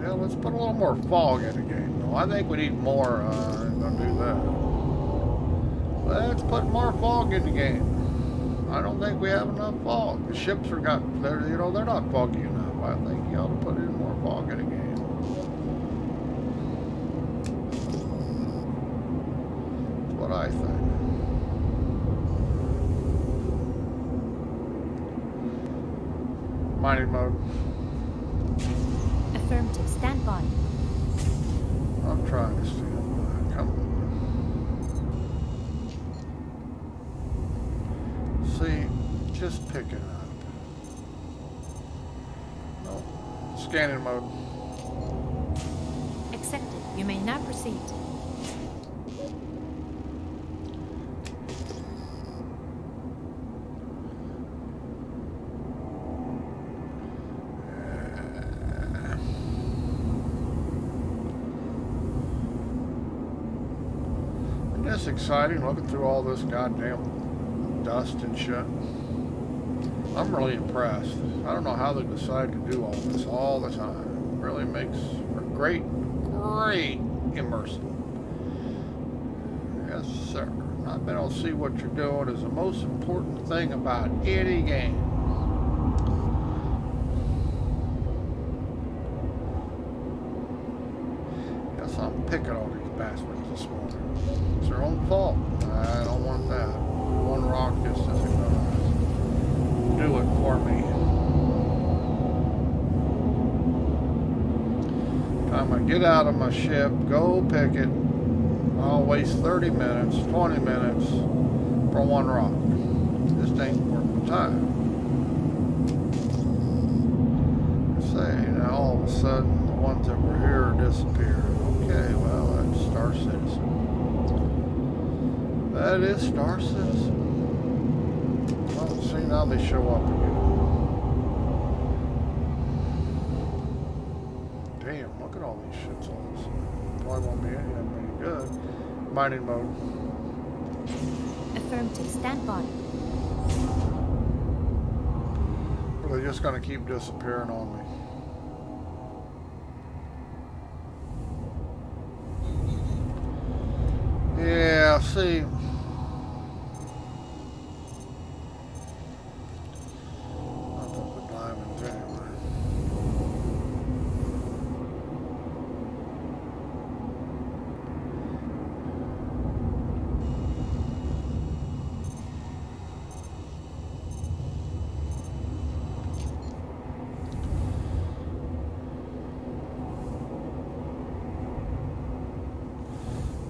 Yeah, let's put a little more fog in the game, though. I think we need more. I'm gonna do that. Let's put more fog in the game. I don't think we have enough fog. The ships are they're not foggy enough. I think you ought to put in more fog in the game. That's what I think. Mining mode. Affirmative. Stand by. I'm trying to stand by. Come on. See, just pick it up. No. Scanning mode. Accepted. You may now proceed. It's exciting looking through all this goddamn dust and shit. I'm really impressed. I don't know how they decide to do all this all the time. It really makes for great immersion. Yes, sir. Not being able to see what you're doing is the most important thing about any game. Guess I'm picking on these bastards this morning. It's their own fault. I don't want that. One rock just isn't gonna do it for me. Time I get out of my ship, go pick it, I'll waste 30 minutes, 20 minutes for one rock. This ain't worth the time. Say, now all of a sudden the ones that were here disappeared. Okay, well, that's Star Citizen. That is Star Citizen. Well, see, now they show up again. Damn, look at all these shits on this. Probably won't be any good. Mining mode. Affirmative. Stand by. Or they're just gonna keep disappearing on me. Yeah, see. Nothing but diamonds anyway.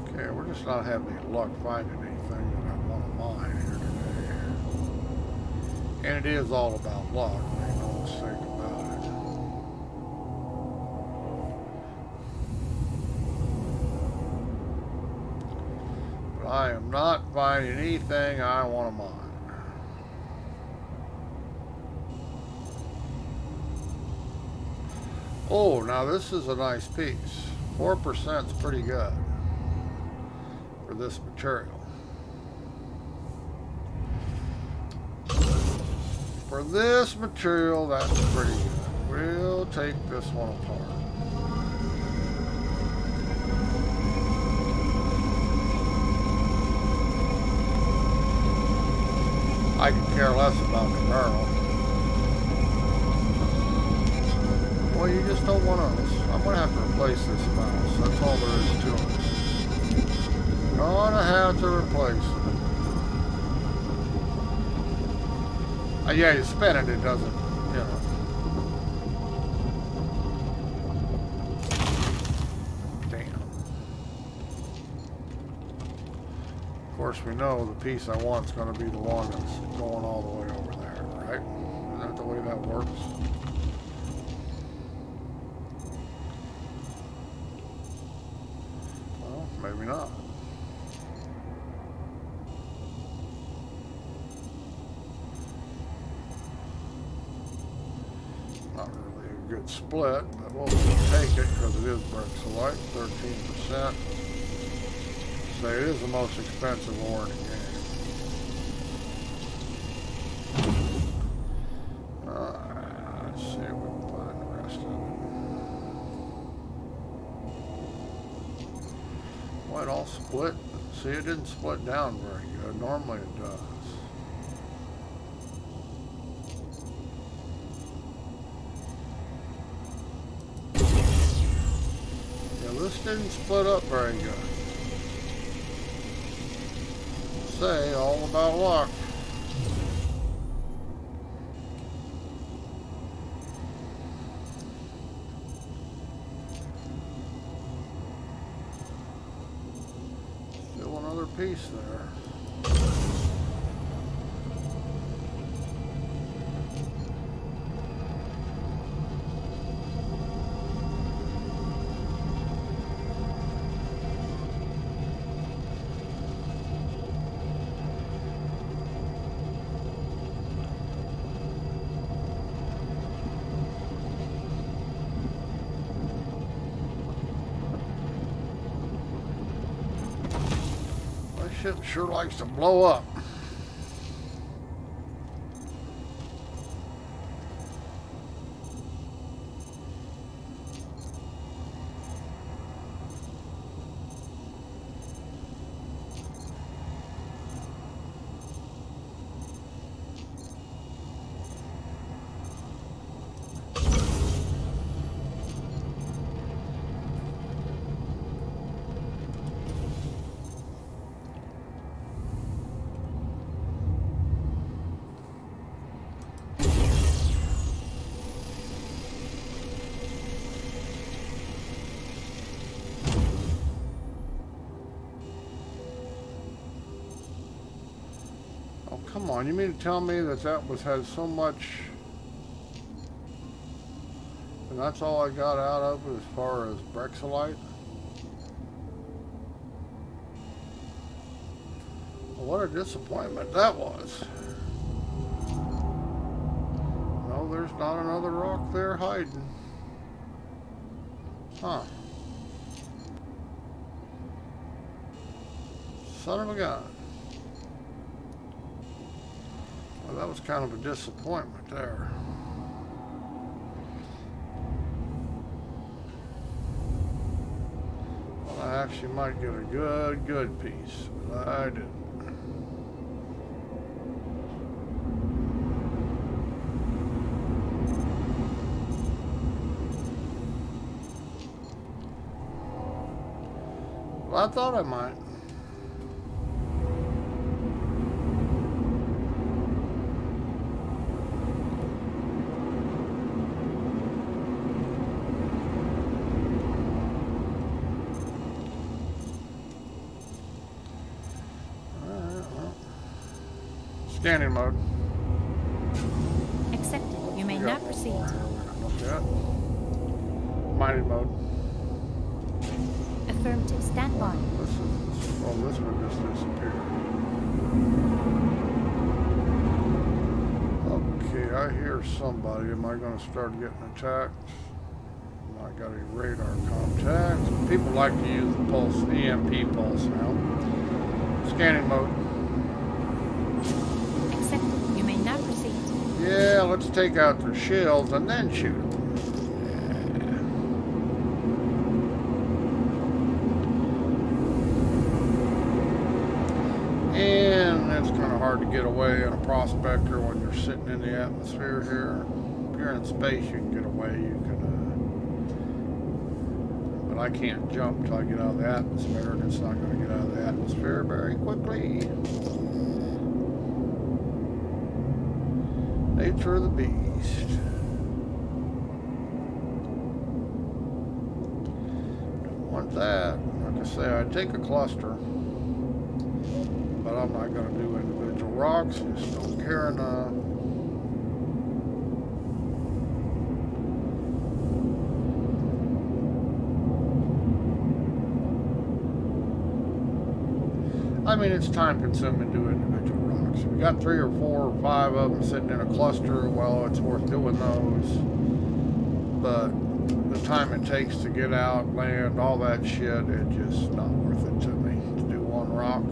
Okay, we're just not having any luck finding anything that I want to mine here today. And it is all about luck, make no mistake about it. But I am not finding anything I want to mine. Oh, now this is a nice piece. 4% is pretty good for this material. For this material, that's pretty good. We'll take this one apart. I could care less about the barrel. Well, you just don't want to. I'm going to have to replace this mouse. That's all there is to it. Gonna have to replace it. Yeah, you spin it, it doesn't, you know. Damn. Of course, we know the piece I want is going to be the one that's going all the way over there, right? Isn't that the way that works? Well, maybe not. Not really a good split, but we'll take it because it is Brexelite, 13%. So it is the most expensive ore in the game. Oh, it all split. See, it didn't split down very good. Normally it does. Yeah, this didn't split up very good. Say, all about luck. Still another piece there. Ship sure likes to blow up. Come on, you mean to tell me that had so much, and that's all I got out of it as far as Brexolite? Well, what a disappointment that was. No, there's not another rock there hiding. Huh. Son of a gun. Well, that was kind of a disappointment there. Well, I actually might get a good piece, but I didn't. Well, I thought I might. Scanning mode. Accepted. You may now proceed. Look at mining mode. Affirmative. Stand by. This one just disappeared. Okay, I hear somebody. Am I going to start getting attacked? Not got any radar contacts. People like to use the pulse, EMP pulse now. Scanning mode. Accepted. You may now proceed. Yeah, let's take out their shields and then shoot them. And it's kind of hard to get away in a prospector when you're sitting in the atmosphere here. If you're in space, you can get away. You can, but I can't jump till I get out of the atmosphere, and it's not going to get out of the atmosphere very quickly. Nature of the beast. Don't want that. Like I say, I'd take a cluster, but I'm not going to do individual rocks. Just don't care enough. I mean, it's time consuming to do individual rocks. If we got 3 or 4 or 5 of them sitting in a cluster, well, it's worth doing those. But the time it takes to get out, land, all that shit, it's just not worth it to me to do one rock.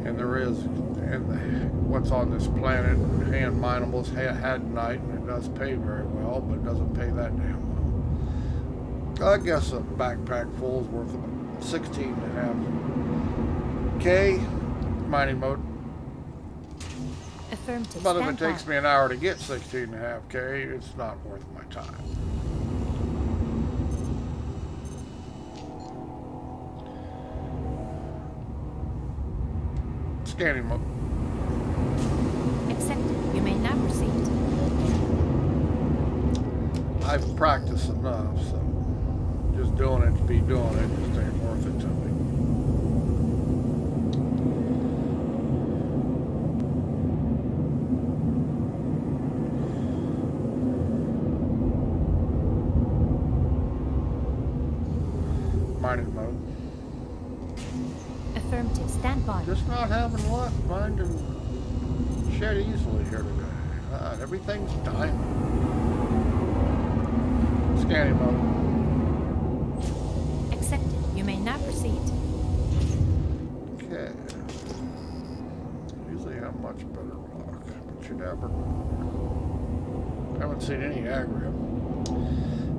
And there is, and what's on this planet, hand minables, hadnite, and it does pay very well, but it doesn't pay that damn well. I guess a backpack full is worth about 16.5K mining mode. Affirmative. But if Stand it takes by. me an hour to get 16.5K, it's not worth my time. Scanning mode. Accepted. You may now proceed. I've practiced enough, so just doing it to be doing it just ain't worth it to me. Mining mode. Affirmative. Stand by. Just not having luck finding shit easily here today. Everything's diamond. Scanning mode. Accepted. You may now proceed. Okay. Usually have much better luck, but you never. I haven't seen any aggregate.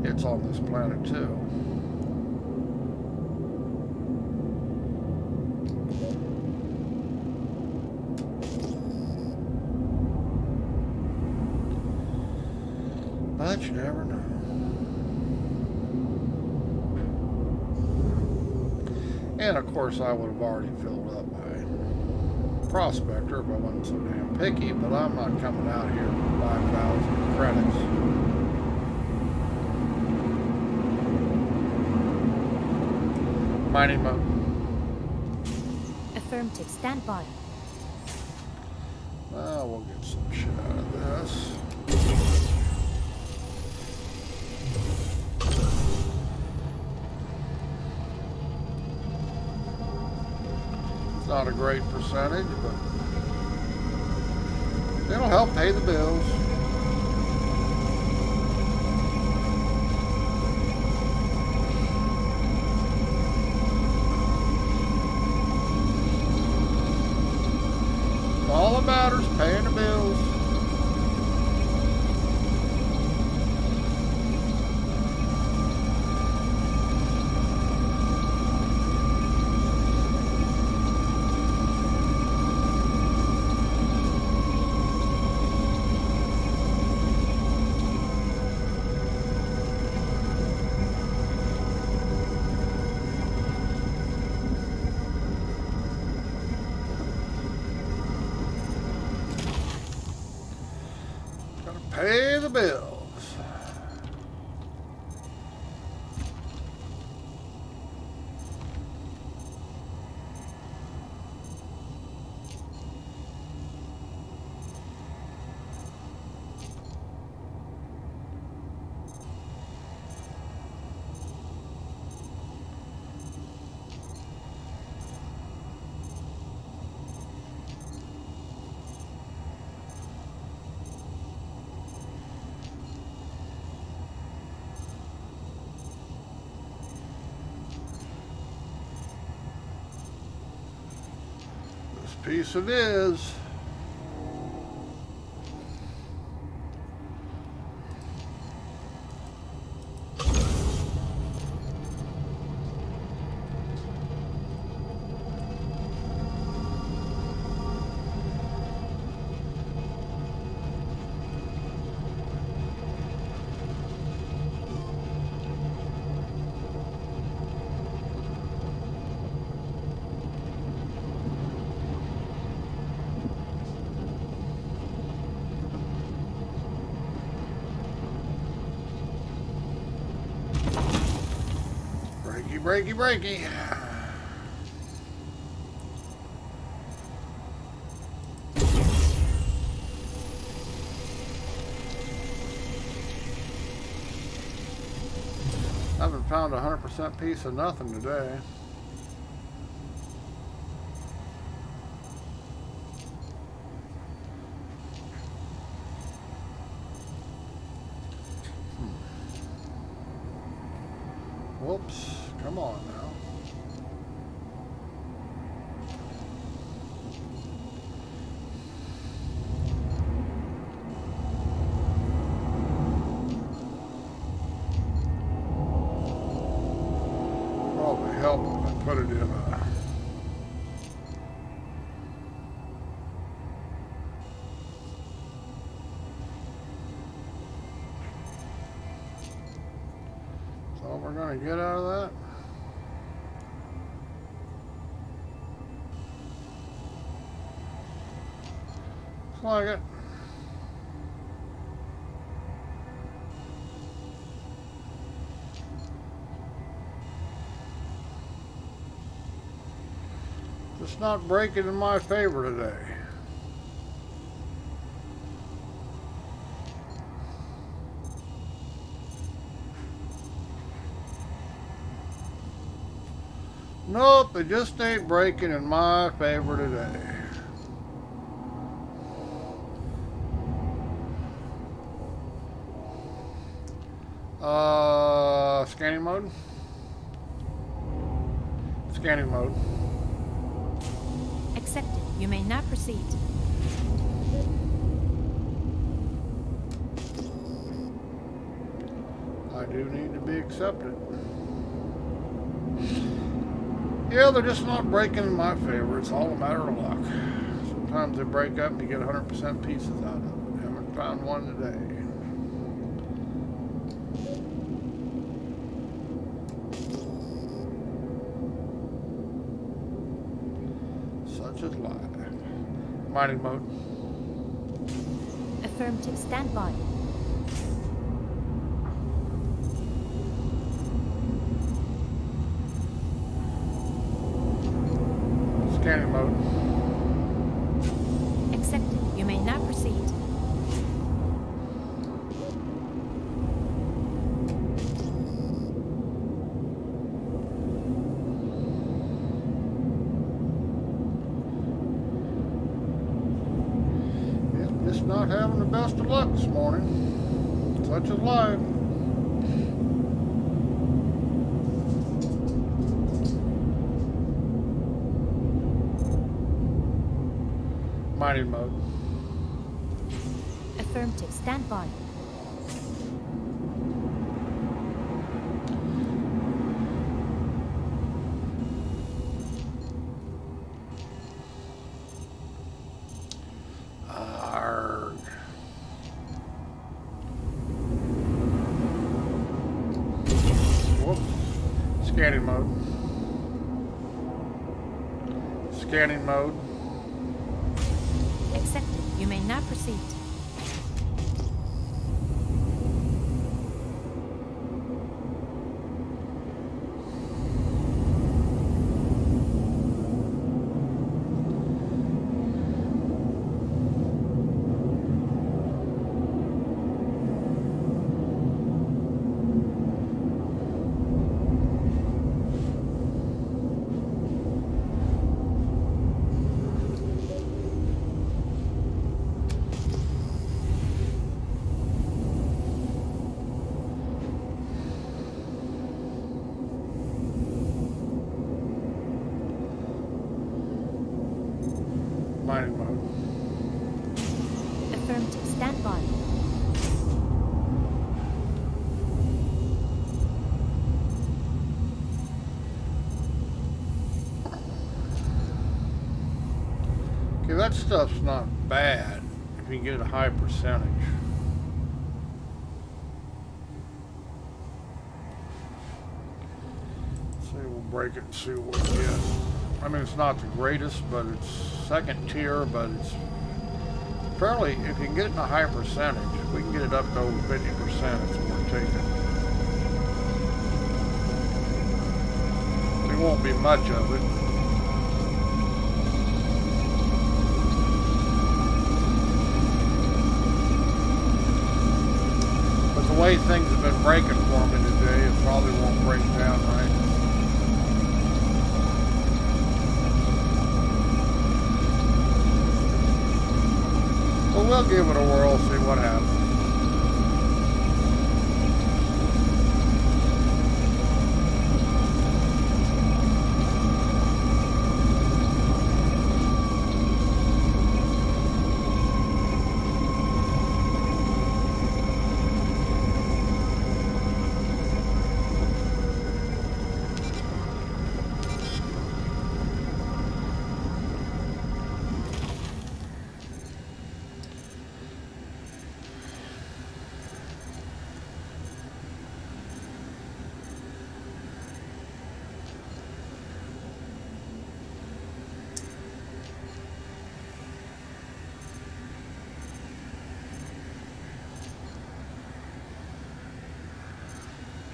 It's on this planet too. But you never know. And of course I would have already filled up my prospector if I wasn't so damn picky, but I'm not coming out here for 5,000 credits. Mining mode. Affirmative. Stand by. We'll get some shit out of this. It's not a great percentage, but it'll help pay the bills. All that matters, paying the bills. Pay the bills. Piece it is. Breaky, breaky. I haven't found a 100% piece of nothing today. Whoops. Come on now. what we're going to get out of that? Looks like it. Just not breaking in my favor today. Nope, it just ain't breaking in my favor today. Scanning mode? Scanning mode. Accepted. You may now proceed. I do need to be accepted. Yeah, they're just not breaking in my favor. It's all a matter of luck. Sometimes they break up and you get 100% pieces out of it. Haven't found one today. Such is life. Mining mode. Affirmative. Stand by. Scanning mode. Accepted. You may now proceed. Yeah, just not having the best of luck this morning. Such is life. Mining mode. Affirmative. Stand by. Arrgh. Whoops. Scanning mode. Scanning mode. Accepted. You may now proceed. Mining mode. Affirmative. Stand by. Okay, that stuff's not bad if you can get a high percentage. See, we'll break it and see what we get. I mean, it's not the greatest, but it's second tier, but it's fairly, if you can get it in a high percentage, if we can get it up to over 50%, it's worth taking. There won't be much of it. But the way things have been breaking for me today, it probably won't break down right. But we'll give it a whirl, see what happens.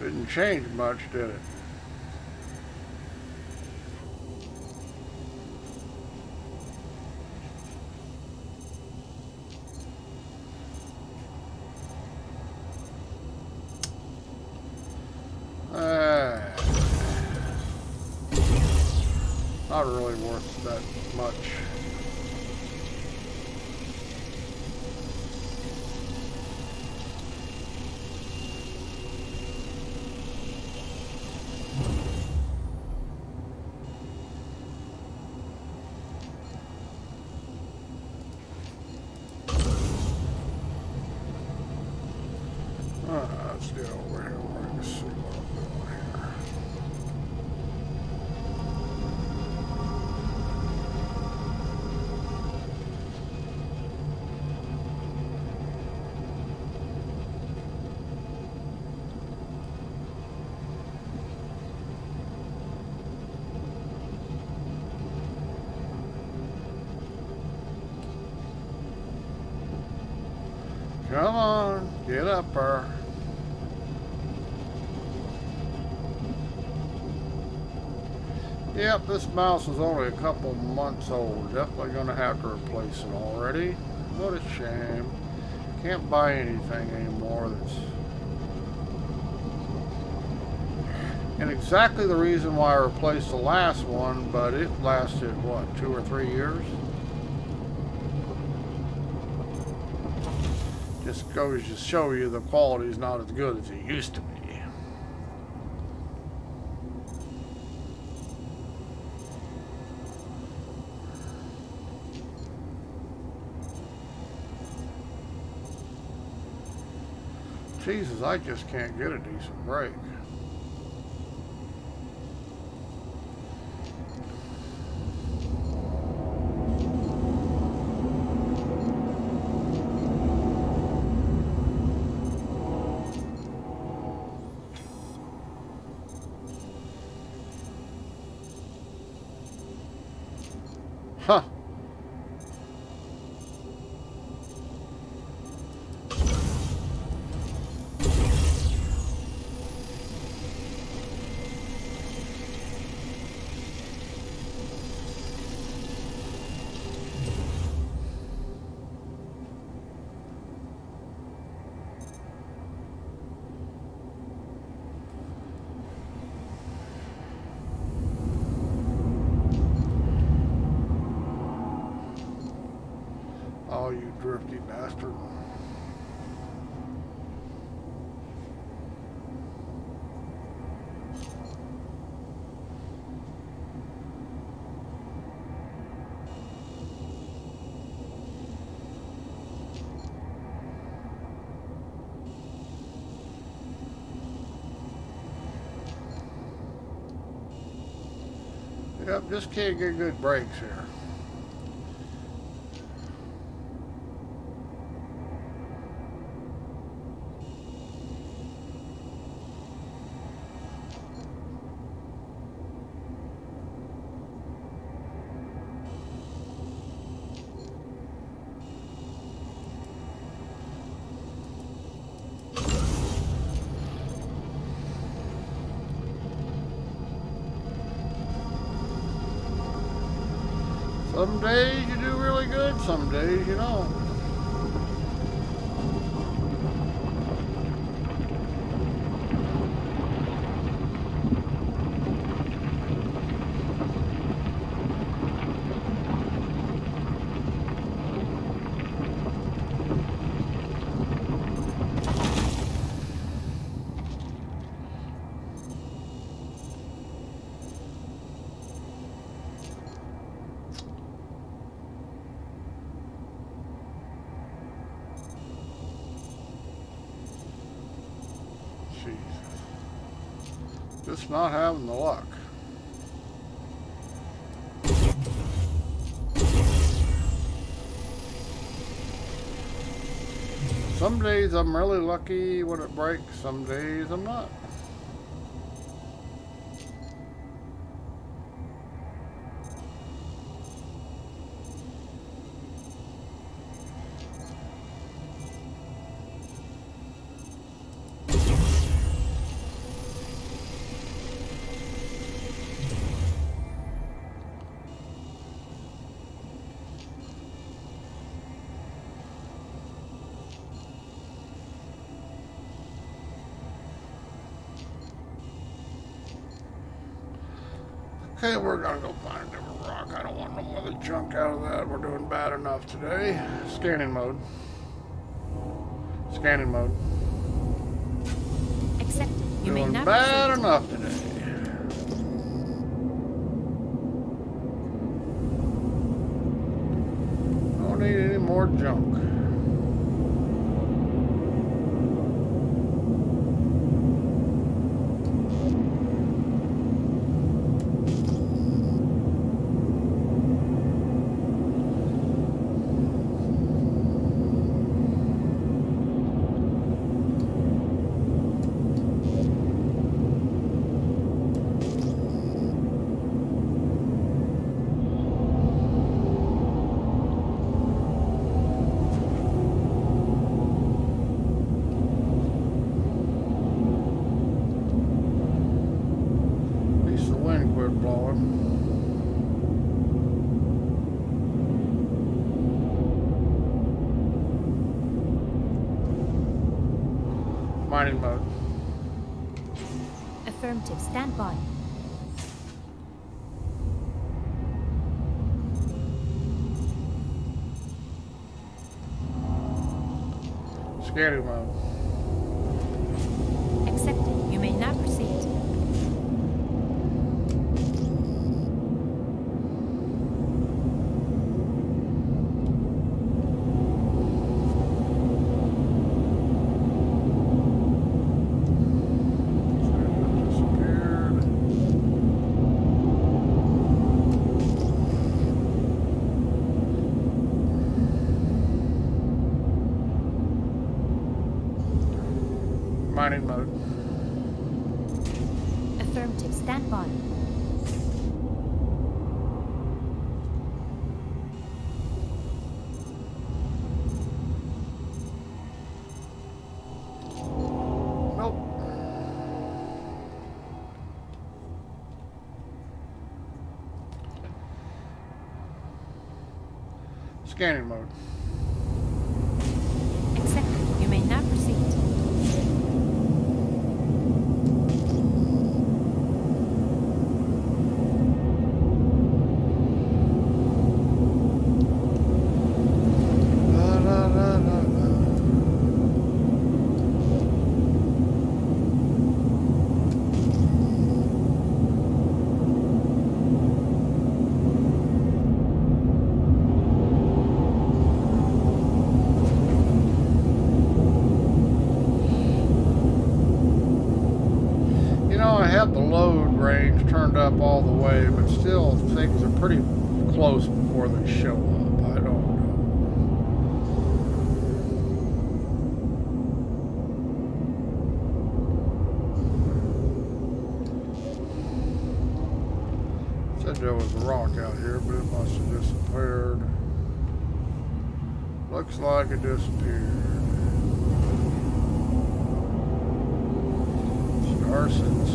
Didn't change much, did it? Not really worth that much. Let's get over here. Let's see what I'm doing here. Come on, get up there. Yep, this mouse is only a couple months old. Definitely gonna have to replace it already. What a shame. Can't buy anything anymore that's... And exactly the reason why I replaced the last one, but it lasted, what, 2 or 3 years? Just goes to show you the quality is not as good as it used to be. Jesus, I just can't get a decent break. Huh. Oh, you drifty bastard. Yep, just can't get good breaks here. Some days you do really good, some days you don't. Just not having the luck. Some days I'm really lucky when it breaks, some days I'm not. Okay, we're gonna go find a different rock. I don't want no more of the junk out of that. We're doing bad enough today. Scanning mode. Scanning mode. Accepted. You may Doing now bad proceed. enough today. Don't need any more junk. At least the wind quit blowing. Mining mode. Affirmative. Stand by. Scanning mode. Accepted. You may now proceed. Disappeared. Mining mode. Affirmative. Stand by. Nope. Scanning mode. Accepted. You may now proceed. La, la, la, la, la. You know, I have the load range turned up all the way, but still things are pretty close before they show up. I don't know. Said there was a rock out here, but it must have disappeared. Looks like it disappeared. Starsons.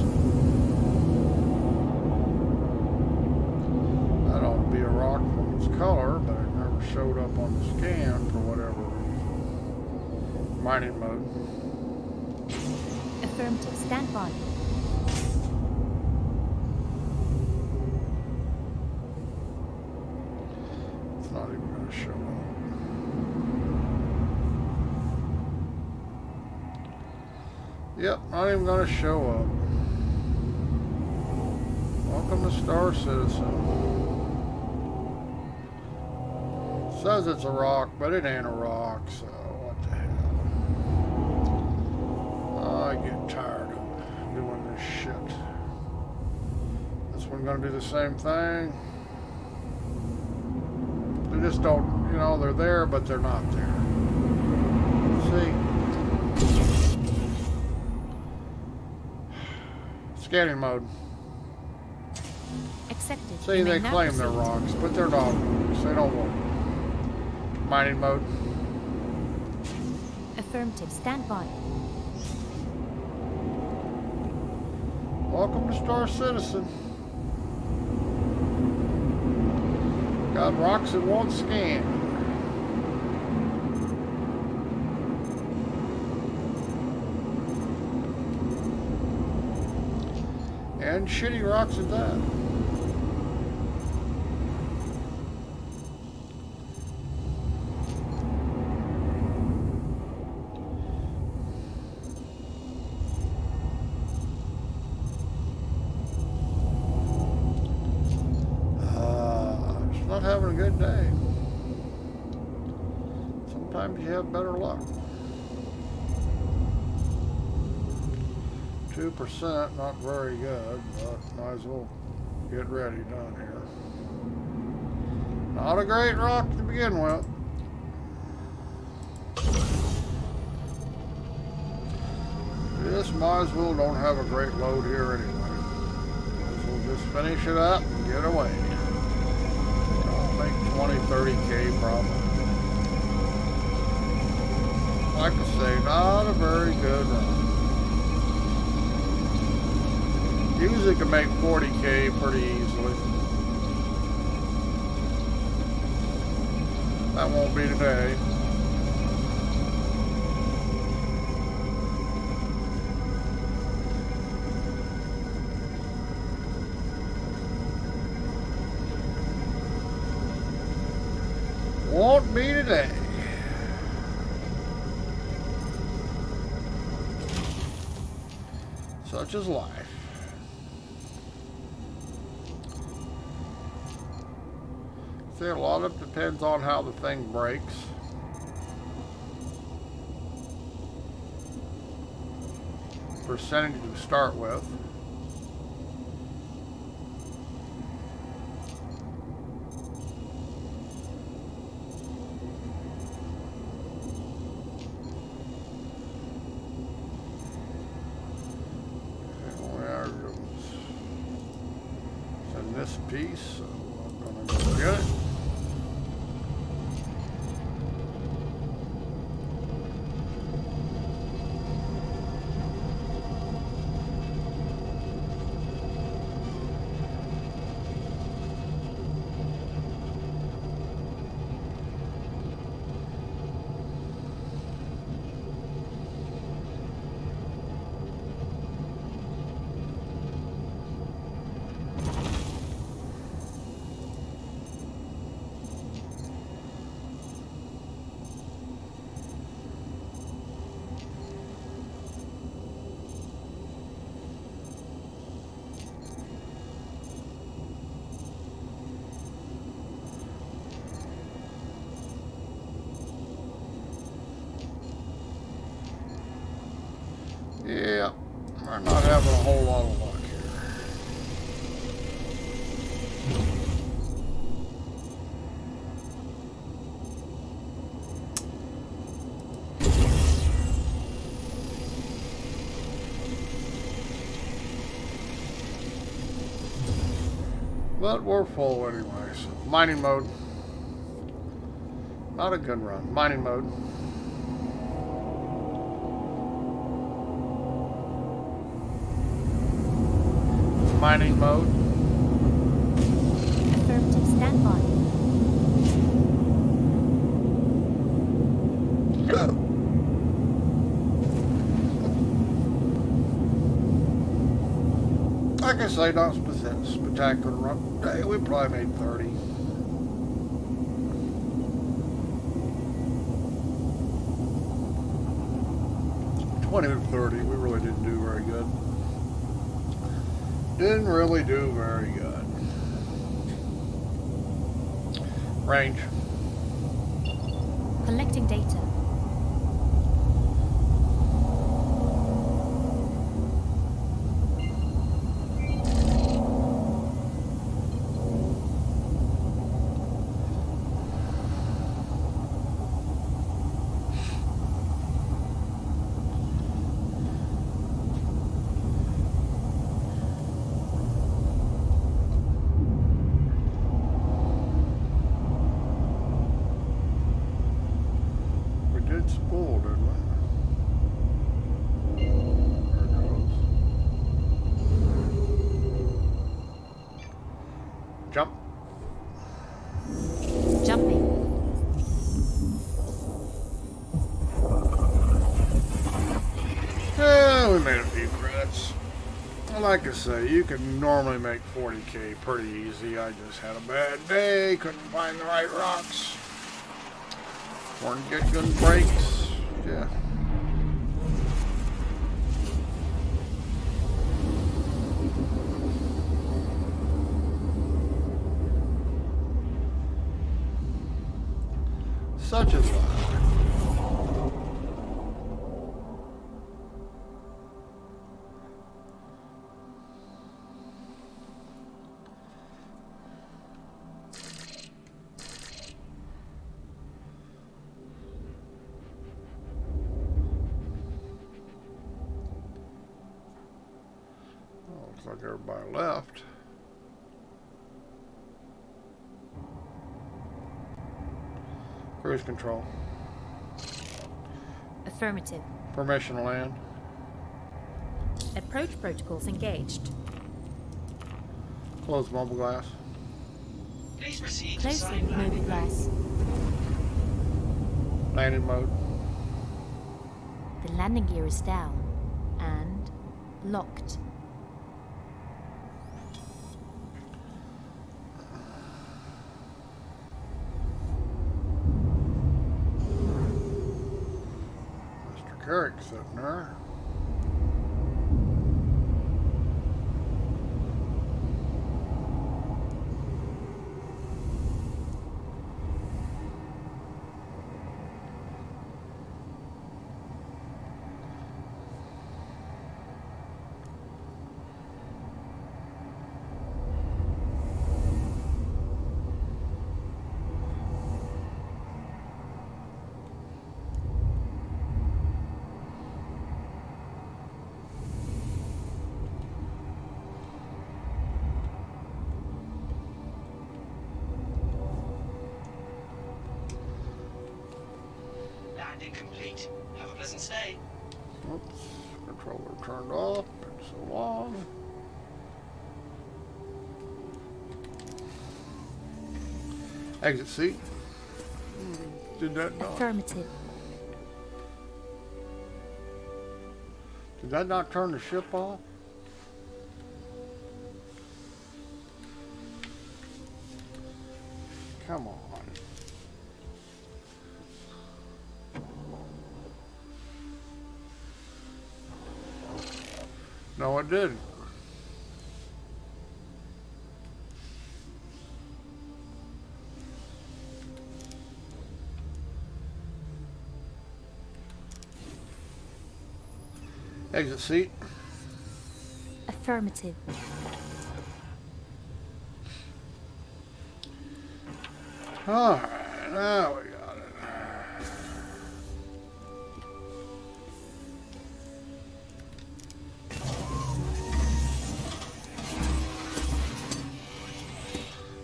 That ought to be a rock from its color, but it never showed up on the scan for whatever reason. Mining mode. Affirmative. Stand by. It's not even going to show up. Yep, not even going to show up. Welcome to Star Citizen. Says it's a rock, but it ain't a rock, so what the hell. I get tired of doing this shit. This one gonna do the same thing. They just don't, you know, they're there, but they're not there. See? Scanning mode. Accepted. See, You may they now claim they're proceed. rocks, but they're not rocks. They don't work. Mining mode. Affirmative. Stand by. Welcome to Star Citizen. Got rocks that won't scan. And shitty rocks at that. good day. Sometimes you have better luck. 2%, not very good, but might as well get ready down here. Not a great rock to begin with. This might as well don't have a great load here anyway. Might as well just finish it up and get away. I'll make 20-30K probably. Like I say, not a very good run. Usually can make 40K pretty easily. That won't be today. Won't be today. Such is life. See, a lot of it depends on how the thing breaks. Percentage to start with. This piece, so I'm gonna go get it. Yeah, I'm not having a whole lot of luck here. But we're full anyway, so mining mode. Not a good run. Mining mode. Mining mode. Affirmative, stand by. Like I say, not spectacular run. Hey, we probably made 30. $20 to 30. We really didn't do very good. Didn't really do very good. Range. Collecting data. Spool, didn't we? There it goes. Jump. Jumping. Yeah, we made a few credits. Like I say, you can normally make 40K pretty easy. I just had a bad day, couldn't find the right rocks. Weren't getting good breaks. Yeah. such as life. Looks like everybody left. Cruise control. Affirmative. Permission to land. Approach protocols engaged. Close mobile glass. Please proceed to Closing sign landing mobile glass. Landing mode. The landing gear is down and locked. Mr. Carrick sitting there. Landing complete. Have a pleasant stay. Oops. Controller turned off. Been so long. Exit seat. Did that not? Affirmative. Did that not turn the ship off? Come on. No, it didn't. Exit seat. Affirmative. Alright, now we got it.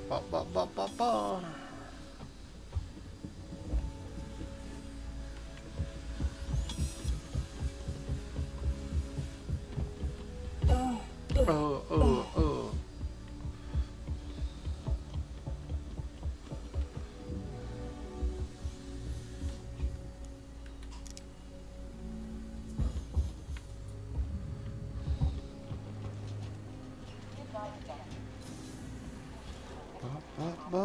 Ba ba ba ba ba. Oh. Ba ba ba.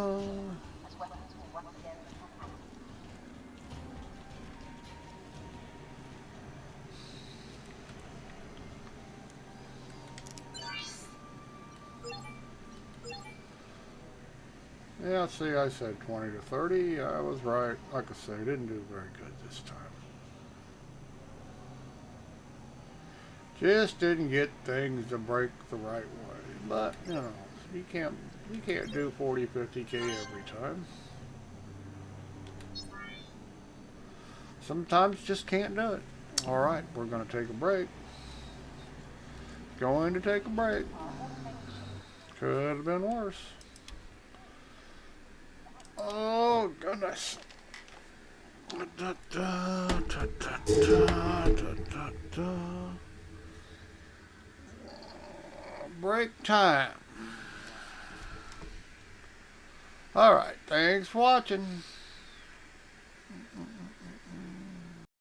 Yeah, see, I said 20 to 30. I was right. Like I say, didn't do very good this time. Just didn't get things to break the right way. But, you know, you can't do 40, 50K every time. Sometimes just can't do it. Alright, we're going to take a break. Going to take a break. Could have been worse. Oh, goodness. Da, da, da, da, da, da, da, da. Break time. Alright, thanks for watching.